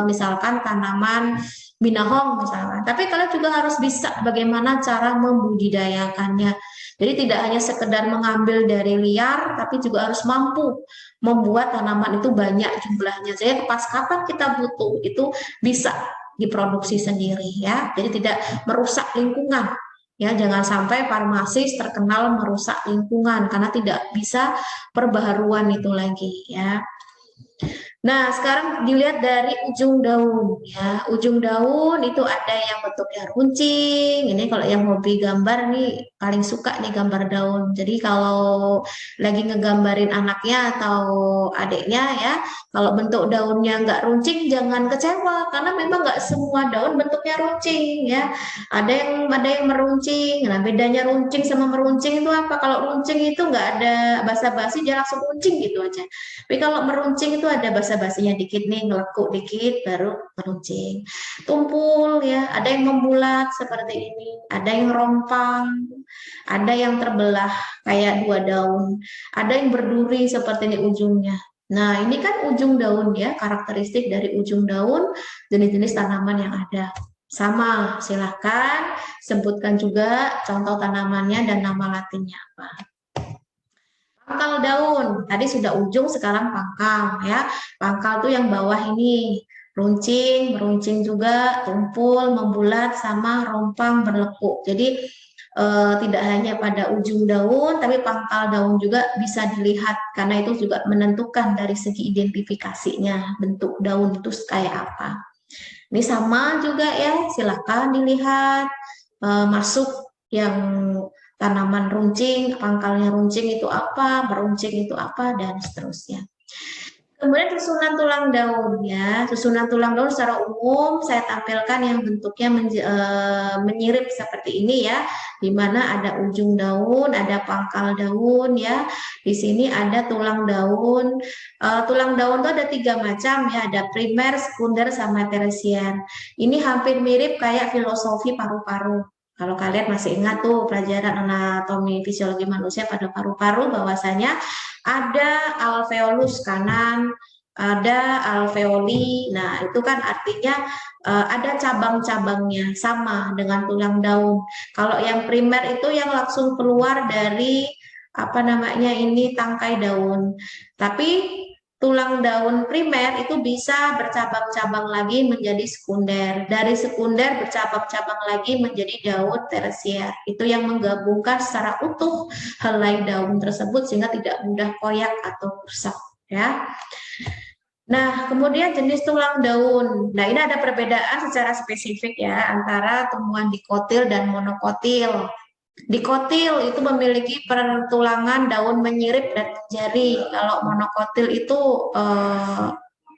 misalkan tanaman binahong misalkan, tapi kalian juga harus bisa bagaimana cara membudidayakannya. Jadi tidak hanya sekedar mengambil dari liar, tapi juga harus mampu membuat tanaman itu banyak jumlahnya. Jadi pas kapan kita butuh itu bisa diproduksi sendiri ya. Jadi tidak merusak lingkungan. Ya, jangan sampai farmasis terkenal merusak lingkungan karena tidak bisa perbaharuan itu lagi ya. Nah, sekarang dilihat dari ujung daun ya. Ujung daun itu ada yang bentuknya runcing. Ini kalau yang hobi gambar nih paling suka nih gambar daun. Jadi kalau lagi ngegambarin anaknya atau adiknya ya, kalau bentuk daunnya nggak runcing jangan kecewa karena memang nggak semua daun bentuknya runcing ya. Ada yang meruncing. Nah, bedanya runcing sama meruncing itu apa? Kalau runcing itu nggak ada basa-basi, dia langsung runcing gitu aja. Tapi kalau meruncing itu ada basa-basinya dikit nih, ngelekuk dikit, baru meruncing. Tumpul ya, ada yang membulat seperti ini, ada yang rompang, ada yang terbelah kayak dua daun, ada yang berduri seperti ini ujungnya. Nah, ini kan ujung daun ya, karakteristik dari ujung daun, jenis-jenis tanaman yang ada. Sama, silahkan sebutkan juga contoh tanamannya dan nama latinnya apa. Pangkal daun, tadi sudah ujung, sekarang pangkal ya. Pangkal tuh yang bawah ini, runcing, meruncing juga, tumpul, membulat, sama rompang, berlekuk. Jadi tidak hanya pada ujung daun, tapi pangkal daun juga bisa dilihat karena itu juga menentukan dari segi identifikasinya bentuk daun itu kayak apa. Ini sama juga ya, silakan dilihat masuk yang tanaman runcing, pangkalnya runcing itu apa, meruncing itu apa, dan seterusnya. Kemudian susunan tulang daun ya, susunan tulang daun secara umum saya tampilkan yang bentuknya menyirip seperti ini ya, di mana ada ujung daun, ada pangkal daun ya, di sini ada tulang daun. Tulang daun itu ada 3 macam ya, ada primer, sekunder, sama tersier. Ini hampir mirip kayak filosofi paru-paru. Kalau kalian masih ingat tuh pelajaran anatomi fisiologi manusia pada paru-paru, bahwasanya ada alveolus kanan, ada alveoli. Nah, itu kan artinya ada cabang-cabangnya sama dengan tulang daun. Kalau yang primer itu yang langsung keluar dari apa namanya ini tangkai daun. Tapi tulang daun primer itu bisa bercabang-cabang lagi menjadi sekunder. Dari sekunder bercabang-cabang lagi menjadi daun tersier. Itu yang menggabungkan secara utuh helai daun tersebut sehingga tidak mudah koyak atau rusak ya. Nah, kemudian jenis tulang daun. Nah, ini ada perbedaan secara spesifik ya antara tumbuhan dikotil dan monokotil. Dikotil itu memiliki pertulangan daun menyirip dan menjari. Kalau monokotil itu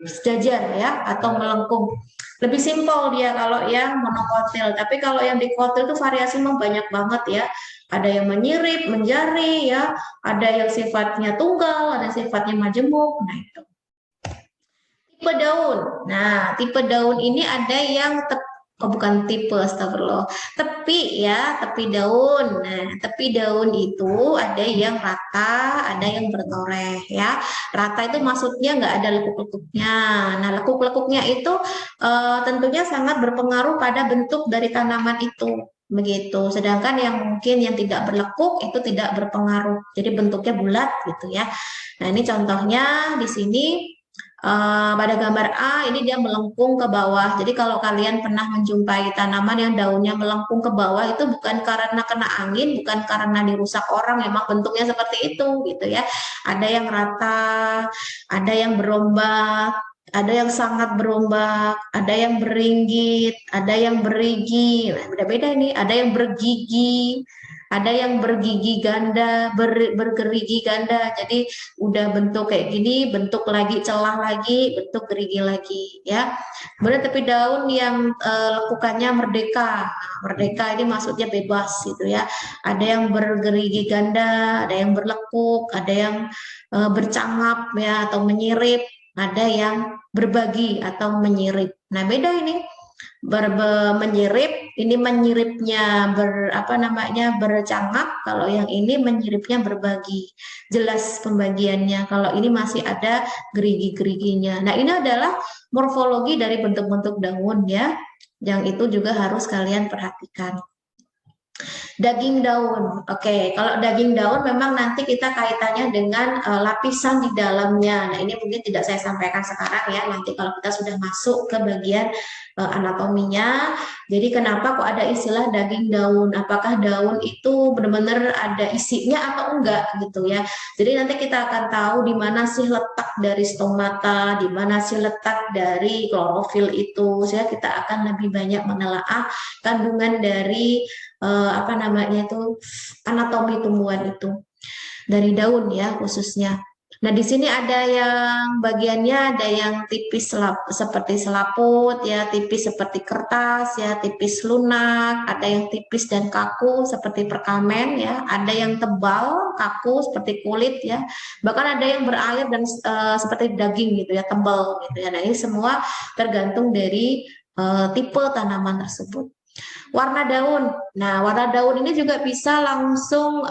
sejajar ya atau melengkung. Lebih simpel dia kalau yang monokotil. Tapi kalau yang dikotil itu variasi memang banyak banget ya. Ada yang menyirip, menjari ya, ada yang sifatnya tunggal, ada sifatnya majemuk. Nah, itu. Tipe daun. Nah, tipe daun ini ada yang bukan tipe, astagfirullah. Tepi ya, tepi daun. Nah, tepi daun itu ada yang rata, ada yang bertoreh ya. Rata itu maksudnya nggak ada lekuk-lekuknya. Nah, lekuk-lekuknya itu tentunya sangat berpengaruh pada bentuk dari tanaman itu. Begitu. Sedangkan yang mungkin yang tidak berlekuk itu tidak berpengaruh. Jadi bentuknya bulat gitu ya. Nah, ini contohnya di sini. Pada gambar A ini dia melengkung ke bawah. Jadi kalau kalian pernah menjumpai tanaman yang daunnya melengkung ke bawah itu bukan karena kena angin, bukan karena dirusak orang, memang bentuknya seperti itu gitu ya. Ada yang rata, ada yang berombak, ada yang sangat berombak, ada yang beringgit, ada yang berigi. Nah, beda-beda nih, ada yang bergigi. Ada yang bergigi ganda, bergerigi ganda. Jadi udah bentuk kayak gini, bentuk lagi celah lagi, bentuk gerigi lagi ya. Kemudian tapi daun yang lekukannya merdeka. Nah, merdeka ini maksudnya bebas gitu ya. Ada yang bergerigi ganda, ada yang berlekuk, ada yang bercangap ya atau menyirip, ada yang berbagi atau menyirip. Nah, beda ini menyirip, ini menyiripnya apa namanya bercangap, kalau yang ini menyiripnya berbagi. Jelas pembagiannya. Kalau ini masih ada gerigi-geriginya. Nah, ini adalah morfologi dari bentuk-bentuk daun ya. Yang itu juga harus kalian perhatikan. Daging daun. Oke, kalau daging daun memang nanti kita kaitannya dengan lapisan di dalamnya. Nah, ini mungkin tidak saya sampaikan sekarang ya. Nanti kalau kita sudah masuk ke bagian anatominya. Jadi kenapa kok ada istilah daging daun? Apakah daun itu benar-benar ada isinya atau enggak gitu ya. Jadi nanti kita akan tahu di mana sih letak dari stomata, di mana sih letak dari klorofil itu. Sehingga kita akan lebih banyak menelaah kandungan dari apa namanya itu anatomi tumbuhan itu dari daun ya khususnya. Nah, di sini ada yang bagiannya ada yang tipis seperti selaput ya, tipis seperti kertas ya, tipis lunak, ada yang tipis dan kaku seperti perkamen ya, ada yang tebal, kaku seperti kulit ya. Bahkan ada yang berair dan seperti daging gitu ya, tebal gitu ya. Nah, ini semua tergantung dari tipe tanaman tersebut. Warna daun. Nah, warna daun ini juga bisa langsung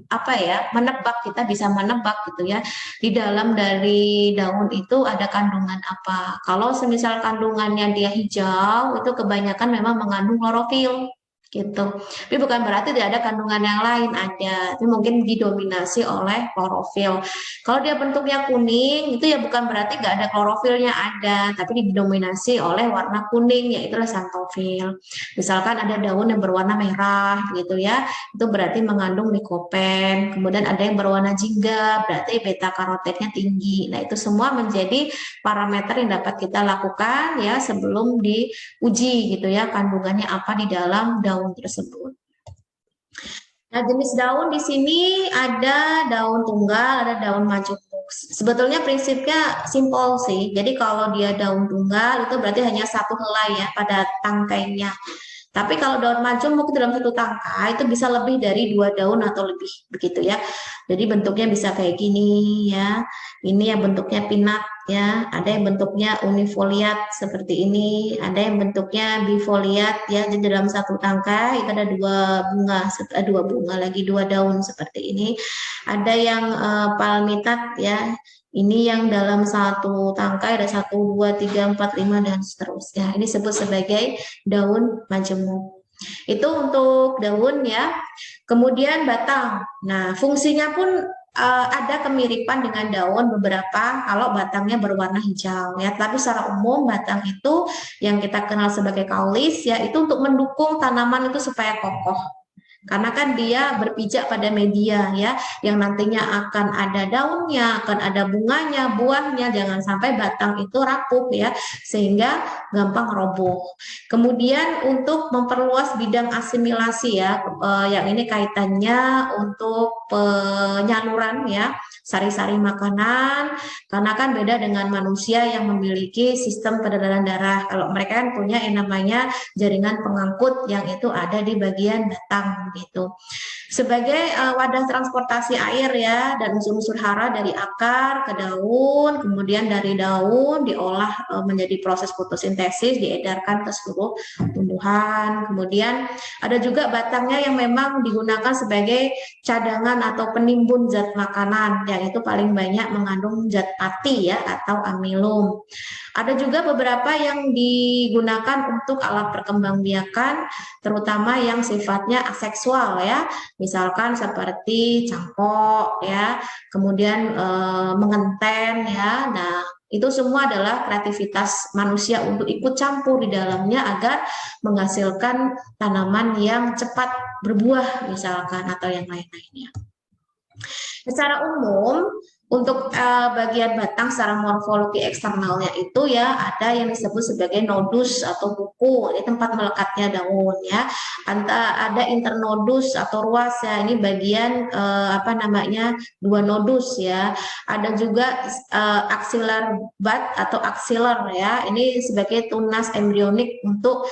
apa ya, menebak, kita bisa menebak gitu ya. Di dalam dari daun itu ada kandungan apa. Kalau semisal kandungannya dia hijau, itu kebanyakan memang mengandung klorofil gitu. Tapi bukan berarti tidak ada kandungan yang lain, ada. Tapi mungkin didominasi oleh klorofil. Kalau dia bentuknya kuning, itu ya bukan berarti nggak ada klorofilnya, ada, tapi didominasi oleh warna kuning, yaitu xanthofil. Misalkan ada daun yang berwarna merah gitu ya, itu berarti mengandung likopen. Kemudian ada yang berwarna jingga, berarti beta karotidnya tinggi. Nah, itu semua menjadi parameter yang dapat kita lakukan ya sebelum diuji gitu ya kandungannya apa di dalam daun tersebut. Nah, jenis daun di sini ada daun tunggal, ada daun majemuk. Sebetulnya prinsipnya simpel sih. Jadi kalau dia daun tunggal itu berarti hanya satu helai ya pada tangkainya. Tapi kalau daun majemuk dalam satu tangkai itu bisa lebih dari 2 daun atau lebih begitu ya. Jadi bentuknya bisa kayak gini ya. Ini yang bentuknya pinat ya. Ada yang bentuknya unifoliat seperti ini. Ada yang bentuknya bifoliat ya. Jadi dalam satu tangkai itu ada 2 bunga, 2 bunga lagi 2 daun seperti ini. Ada yang palmitat ya. Ini yang dalam satu tangkai ada 1, 2, 3, 4, 5 dan seterusnya. Ini disebut sebagai daun majemuk. Itu untuk daun ya. Kemudian batang. Nah, fungsinya pun ada kemiripan dengan daun beberapa kalau batangnya berwarna hijau ya. Tapi secara umum batang itu yang kita kenal sebagai kaulis ya, itu untuk mendukung tanaman itu supaya kokoh. Karena kan dia berpijak pada media ya, yang nantinya akan ada daunnya, akan ada bunganya, buahnya, jangan sampai batang itu rapuh ya, sehingga gampang roboh. Kemudian untuk memperluas bidang asimilasi ya, yang ini kaitannya untuk penyaluran ya, sari-sari makanan, karena kan beda dengan manusia yang memiliki sistem peredaran darah. Kalau mereka kan punya yang namanya jaringan pengangkut yang itu ada di bagian batang gitu. Sebagai wadah transportasi air ya dan unsur-unsur hara dari akar ke daun, kemudian dari daun diolah menjadi proses fotosintesis, diedarkan ke seluruh tumbuhan. Kemudian ada juga batangnya yang memang digunakan sebagai cadangan atau penimbun zat makanan, yang itu paling banyak mengandung zat pati ya atau amilum. Ada juga beberapa yang digunakan untuk alat perkembangbiakan, terutama yang sifatnya aseksual ya, misalkan seperti cangkok ya, kemudian mengenten ya. Nah, itu semua adalah kreativitas manusia untuk ikut campur di dalamnya agar menghasilkan tanaman yang cepat berbuah misalkan atau yang lain-lainnya. Secara umum Untuk bagian batang secara morfologi eksternalnya itu ya ada yang disebut sebagai nodus atau buku, ini tempat melekatnya daun ya. Ada internodus atau ruas ya, ini bagian apa namanya dua nodus ya. Ada juga axilar bud atau axillary ya, ini sebagai tunas embrionik untuk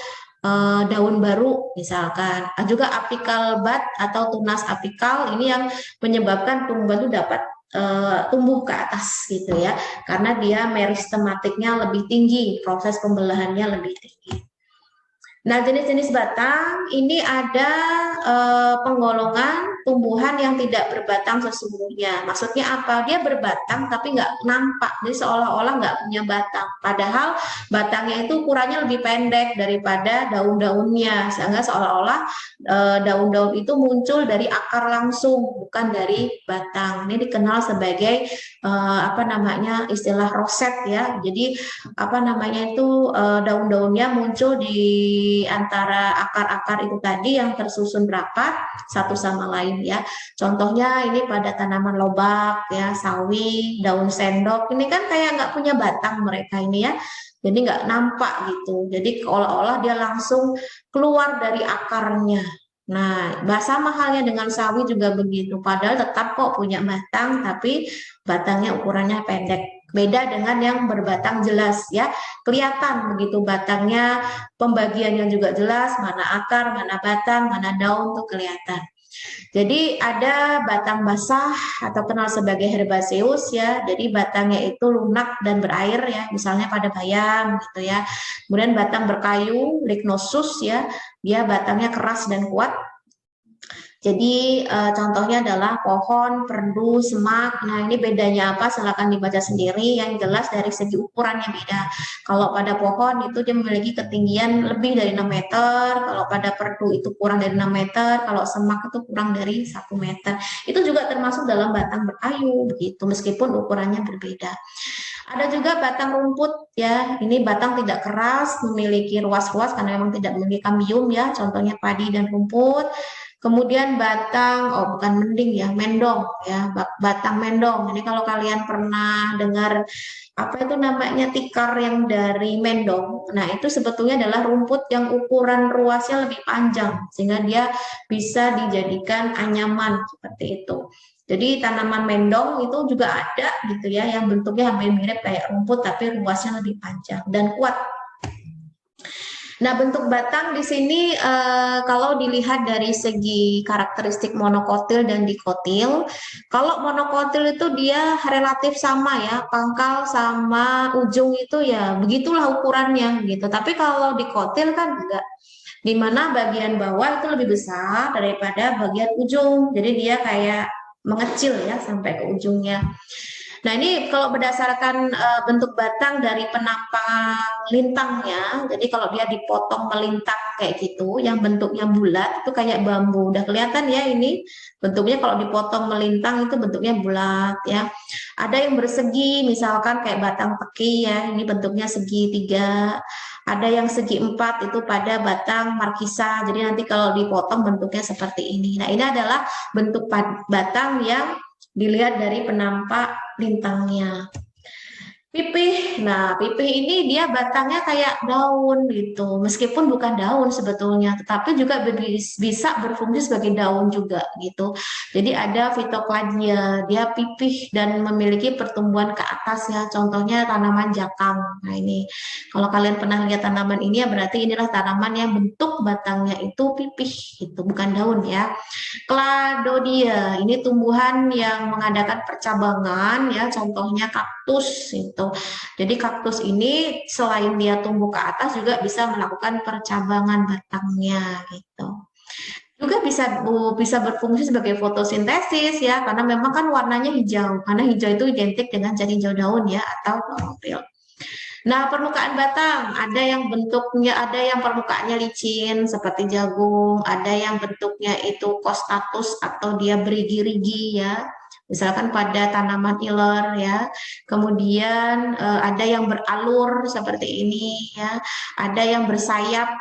daun baru misalkan. Juga apical bud atau tunas apikal ini yang menyebabkan tumbuhan itu dapat tumbuh ke atas gitu ya, karena dia meristematiknya lebih tinggi, proses pembelahannya lebih tinggi. Nah, jenis-jenis batang ini ada penggolongan tumbuhan yang tidak berbatang sesungguhnya. Maksudnya apa? Dia berbatang tapi nggak nampak, jadi seolah-olah nggak punya batang. Padahal batangnya itu ukurannya lebih pendek daripada daun-daunnya, sehingga seolah-olah daun-daun itu muncul dari akar langsung, bukan dari batang. Ini dikenal sebagai apa namanya istilah roset ya. Jadi apa namanya itu daun-daunnya muncul di antara akar-akar itu tadi yang tersusun rapat satu sama lain ya. Contohnya ini pada tanaman lobak ya, sawi, daun sendok. Ini kan kayak nggak punya batang mereka ini ya. Jadi nggak nampak gitu. Jadi seolah-olah dia langsung keluar dari akarnya. Nah, sama halnya dengan sawi juga begitu. Padahal tetap kok punya batang, tapi batangnya ukurannya pendek. Beda dengan yang berbatang jelas ya. Kelihatan begitu batangnya, pembagiannya juga jelas, mana akar, mana batang, mana daun tuh kelihatan. Jadi ada batang basah atau kenal sebagai herbaceus ya. Jadi batangnya itu lunak dan berair ya, misalnya pada bayam gitu ya. Kemudian batang berkayu, lignosus ya. Dia batangnya keras dan kuat. Jadi contohnya adalah pohon, perdu, semak. Nah, ini bedanya apa? Silakan dibaca sendiri. Yang jelas dari segi ukurannya beda. Kalau pada pohon itu dia memiliki ketinggian lebih dari 6 meter. Kalau pada perdu itu kurang dari 6 meter. Kalau semak itu kurang dari 1 meter. Itu juga termasuk dalam batang berkayu begitu, meskipun ukurannya berbeda. Ada juga batang rumput ya. Ini batang tidak keras, memiliki ruas-ruas karena memang tidak memiliki kambium ya. Contohnya padi dan rumput. Kemudian batang, oh bukan mending ya, mendong ya, batang mendong. Ini kalau kalian pernah dengar apa itu namanya tikar yang dari mendong, nah itu sebetulnya adalah rumput yang ukuran ruasnya lebih panjang sehingga dia bisa dijadikan anyaman seperti itu. Jadi tanaman mendong itu juga ada gitu ya, yang bentuknya hampir mirip kayak rumput tapi ruasnya lebih panjang dan kuat. Nah, bentuk batang di sini kalau dilihat dari segi karakteristik monokotil dan dikotil, kalau monokotil itu dia relatif sama ya, pangkal sama ujung itu ya begitulah ukurannya gitu. Tapi kalau dikotil kan enggak, di mana bagian bawah itu lebih besar daripada bagian ujung. Jadi dia kayak mengecil ya sampai ke ujungnya. Nah, ini kalau berdasarkan bentuk batang dari penampang lintangnya, jadi kalau dia dipotong melintang kayak gitu, yang bentuknya bulat itu kayak bambu. Udah kelihatan ya ini bentuknya kalau dipotong melintang itu bentuknya bulat ya. Ada yang bersegi, misalkan kayak batang teki ya, ini bentuknya segitiga. Ada yang segi empat itu pada batang markisa. Jadi nanti kalau dipotong bentuknya seperti ini. Nah, ini adalah bentuk batang yang dilihat dari penampak lintangnya. Pipih, nah pipih ini dia batangnya kayak daun gitu, meskipun bukan daun sebetulnya, tetapi juga bisa berfungsi sebagai daun juga gitu. Jadi ada fitopladia, dia pipih dan memiliki pertumbuhan ke atas ya, contohnya tanaman jakang. Nah ini, kalau kalian pernah lihat tanaman ini ya berarti inilah tanaman yang bentuk batangnya itu pipih gitu, bukan daun ya. Cladodia, ini tumbuhan yang mengadakan percabangan ya, contohnya kaktus itu. Jadi kaktus ini selain dia tumbuh ke atas juga bisa melakukan percabangan batangnya gitu. Juga bisa berfungsi sebagai fotosintesis ya, karena memang kan warnanya hijau, karena hijau itu identik dengan cat hijau daun ya atau klorofil. Nah, permukaan batang ada yang bentuknya, ada yang permukaannya licin seperti jagung, ada yang bentuknya itu kostatus atau dia berigi-rigi ya. Misalkan pada tanaman iler ya. Kemudian ada yang beralur seperti ini ya. Ada yang bersayap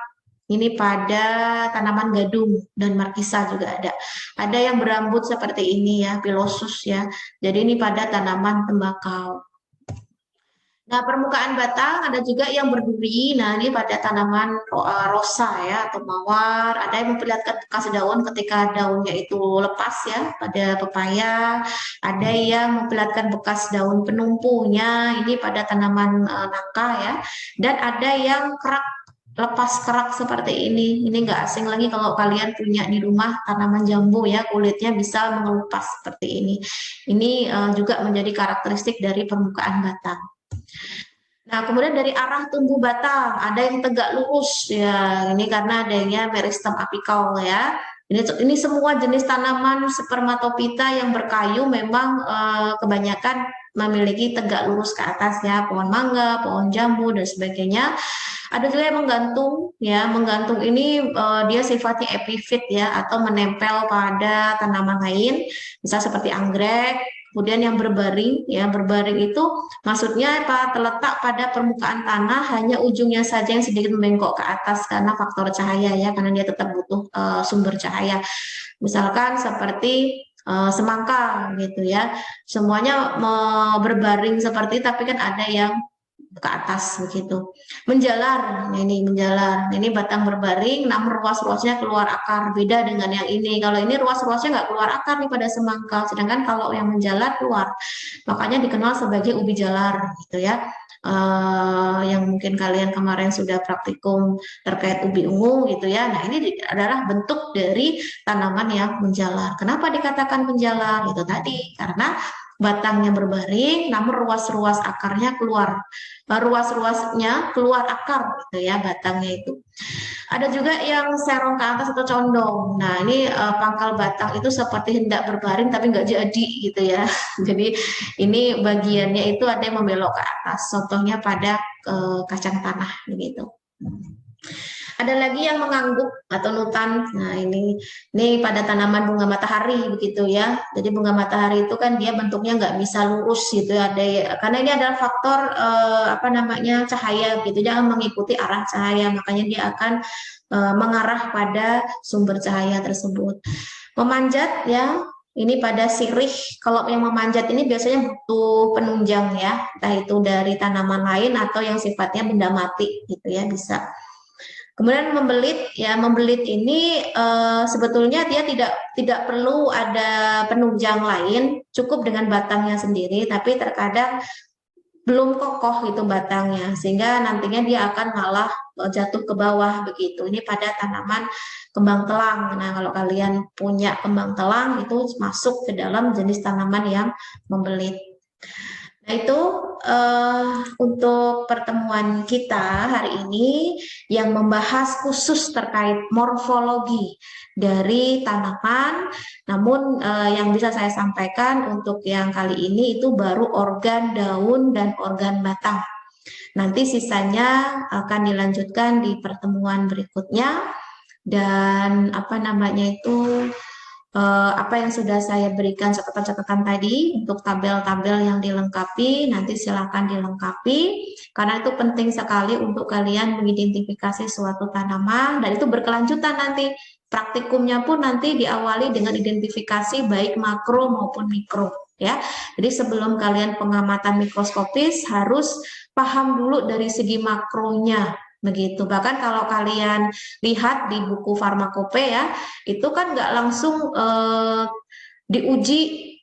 Ini pada tanaman gadung dan markisa juga ada. Ada yang berambut seperti ini ya, pilosus ya. Jadi ini pada tanaman tembakau. Nah, permukaan batang ada juga yang berduri. Nah, ini pada tanaman rosa ya atau mawar. Ada yang memperlihatkan bekas daun ketika daunnya itu lepas ya pada pepaya. Ada yang memperlihatkan bekas daun penumpunya. Ini pada tanaman nangka ya. Dan ada yang kerak lepas kerak seperti ini. Ini nggak asing lagi kalau kalian punya di rumah tanaman jambu ya, kulitnya bisa mengelupas seperti ini. Ini juga menjadi karakteristik dari permukaan batang. Nah, kemudian dari arah tumbuh batang, ada yang tegak lurus ya, ini karena adanya meristem apikal ya. Ini semua jenis tanaman spermatopita yang berkayu memang kebanyakan memiliki tegak lurus ke atas ya, pohon mangga, pohon jambu dan sebagainya. Ada juga yang menggantung ya, menggantung ini dia sifatnya epifit ya atau menempel pada tanaman lain, misal seperti anggrek. Kemudian yang berbaring ya, berbaring itu maksudnya apa? Terletak pada permukaan tanah, hanya ujungnya saja yang sedikit membengkok ke atas karena faktor cahaya ya, karena dia tetap butuh sumber cahaya. Misalkan seperti semangka gitu ya, semuanya berbaring seperti, tapi kan ada yang ke atas begitu. Menjalar, nah ini menjalar. Nah, ini batang berbaring, namun ruas-ruasnya keluar akar. Beda dengan yang ini. Kalau ini ruas-ruasnya nggak keluar akar nih pada semangka, sedangkan kalau yang menjalar keluar. Makanya dikenal sebagai ubi jalar, gitu ya. Yang mungkin kalian kemarin sudah praktikum terkait ubi ungu gitu ya. Nah ini adalah bentuk dari tanaman yang menjalar. Kenapa dikatakan menjalar? Itu tadi karena batangnya berbaring, namun ruas-ruas akarnya keluar. Ruas-ruasnya keluar akar gitu ya batangnya itu. Ada juga yang serong ke atas atau condong. Nah ini pangkal batang itu seperti hendak berbaring tapi nggak jadi gitu ya. Jadi ini bagiannya itu ada yang membelok ke atas. Contohnya pada kacang tanah begitu. Ada lagi yang mengangguk atau nutan. Nah, ini pada tanaman bunga matahari begitu ya. Jadi bunga matahari itu kan dia bentuknya nggak bisa lurus gitu ya. Karena ini adalah faktor apa namanya cahaya gitu. Jangan mengikuti arah cahaya, makanya dia akan mengarah pada sumber cahaya tersebut. Memanjat ya. Ini pada sirih, kalau yang memanjat ini biasanya butuh penunjang ya, entah itu dari tanaman lain atau yang sifatnya benda mati gitu ya bisa. Kemudian membelit, ya membelit ini sebetulnya dia tidak perlu ada penunjang lain, cukup dengan batangnya sendiri, tapi terkadang belum kokoh itu batangnya, sehingga nantinya dia akan malah jatuh ke bawah begitu. Ini pada tanaman kembang telang. Nah, kalau kalian punya kembang telang itu masuk ke dalam jenis tanaman yang membelit. Nah, itu untuk pertemuan kita hari ini yang membahas khusus terkait morfologi dari tanaman. Namun yang bisa saya sampaikan untuk yang kali ini itu baru organ daun dan organ batang. Nanti sisanya akan dilanjutkan di pertemuan berikutnya. Dan apa namanya itu apa yang sudah saya berikan catatan-catatan tadi untuk tabel-tabel yang dilengkapi, nanti silakan dilengkapi karena itu penting sekali untuk kalian mengidentifikasi suatu tanaman dan itu berkelanjutan nanti. Praktikumnya pun nanti diawali dengan identifikasi baik makro maupun mikro ya. Jadi sebelum kalian pengamatan mikroskopis harus paham dulu dari segi makronya begitu. Bahkan kalau kalian lihat di buku farmakope ya, itu kan nggak langsung diuji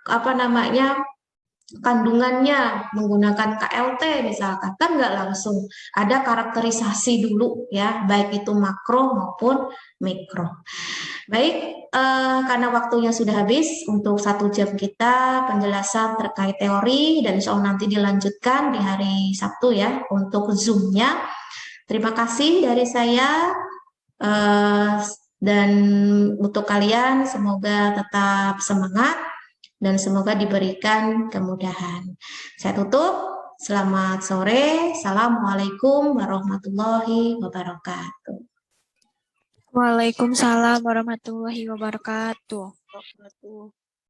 apa namanya kandungannya menggunakan KLT misalkan, kan nggak langsung, ada karakterisasi dulu ya, baik itu makro maupun mikro. Baik, karena waktunya sudah habis untuk 1 jam kita penjelasan terkait teori dan insya Allah nanti dilanjutkan di hari Sabtu ya untuk Zoom-nya. Terima kasih dari saya. Dan untuk kalian semoga tetap semangat dan semoga diberikan kemudahan. Saya tutup. Selamat sore. Assalamualaikum warahmatullahi wabarakatuh. Waalaikumsalam warahmatullahi wabarakatuh.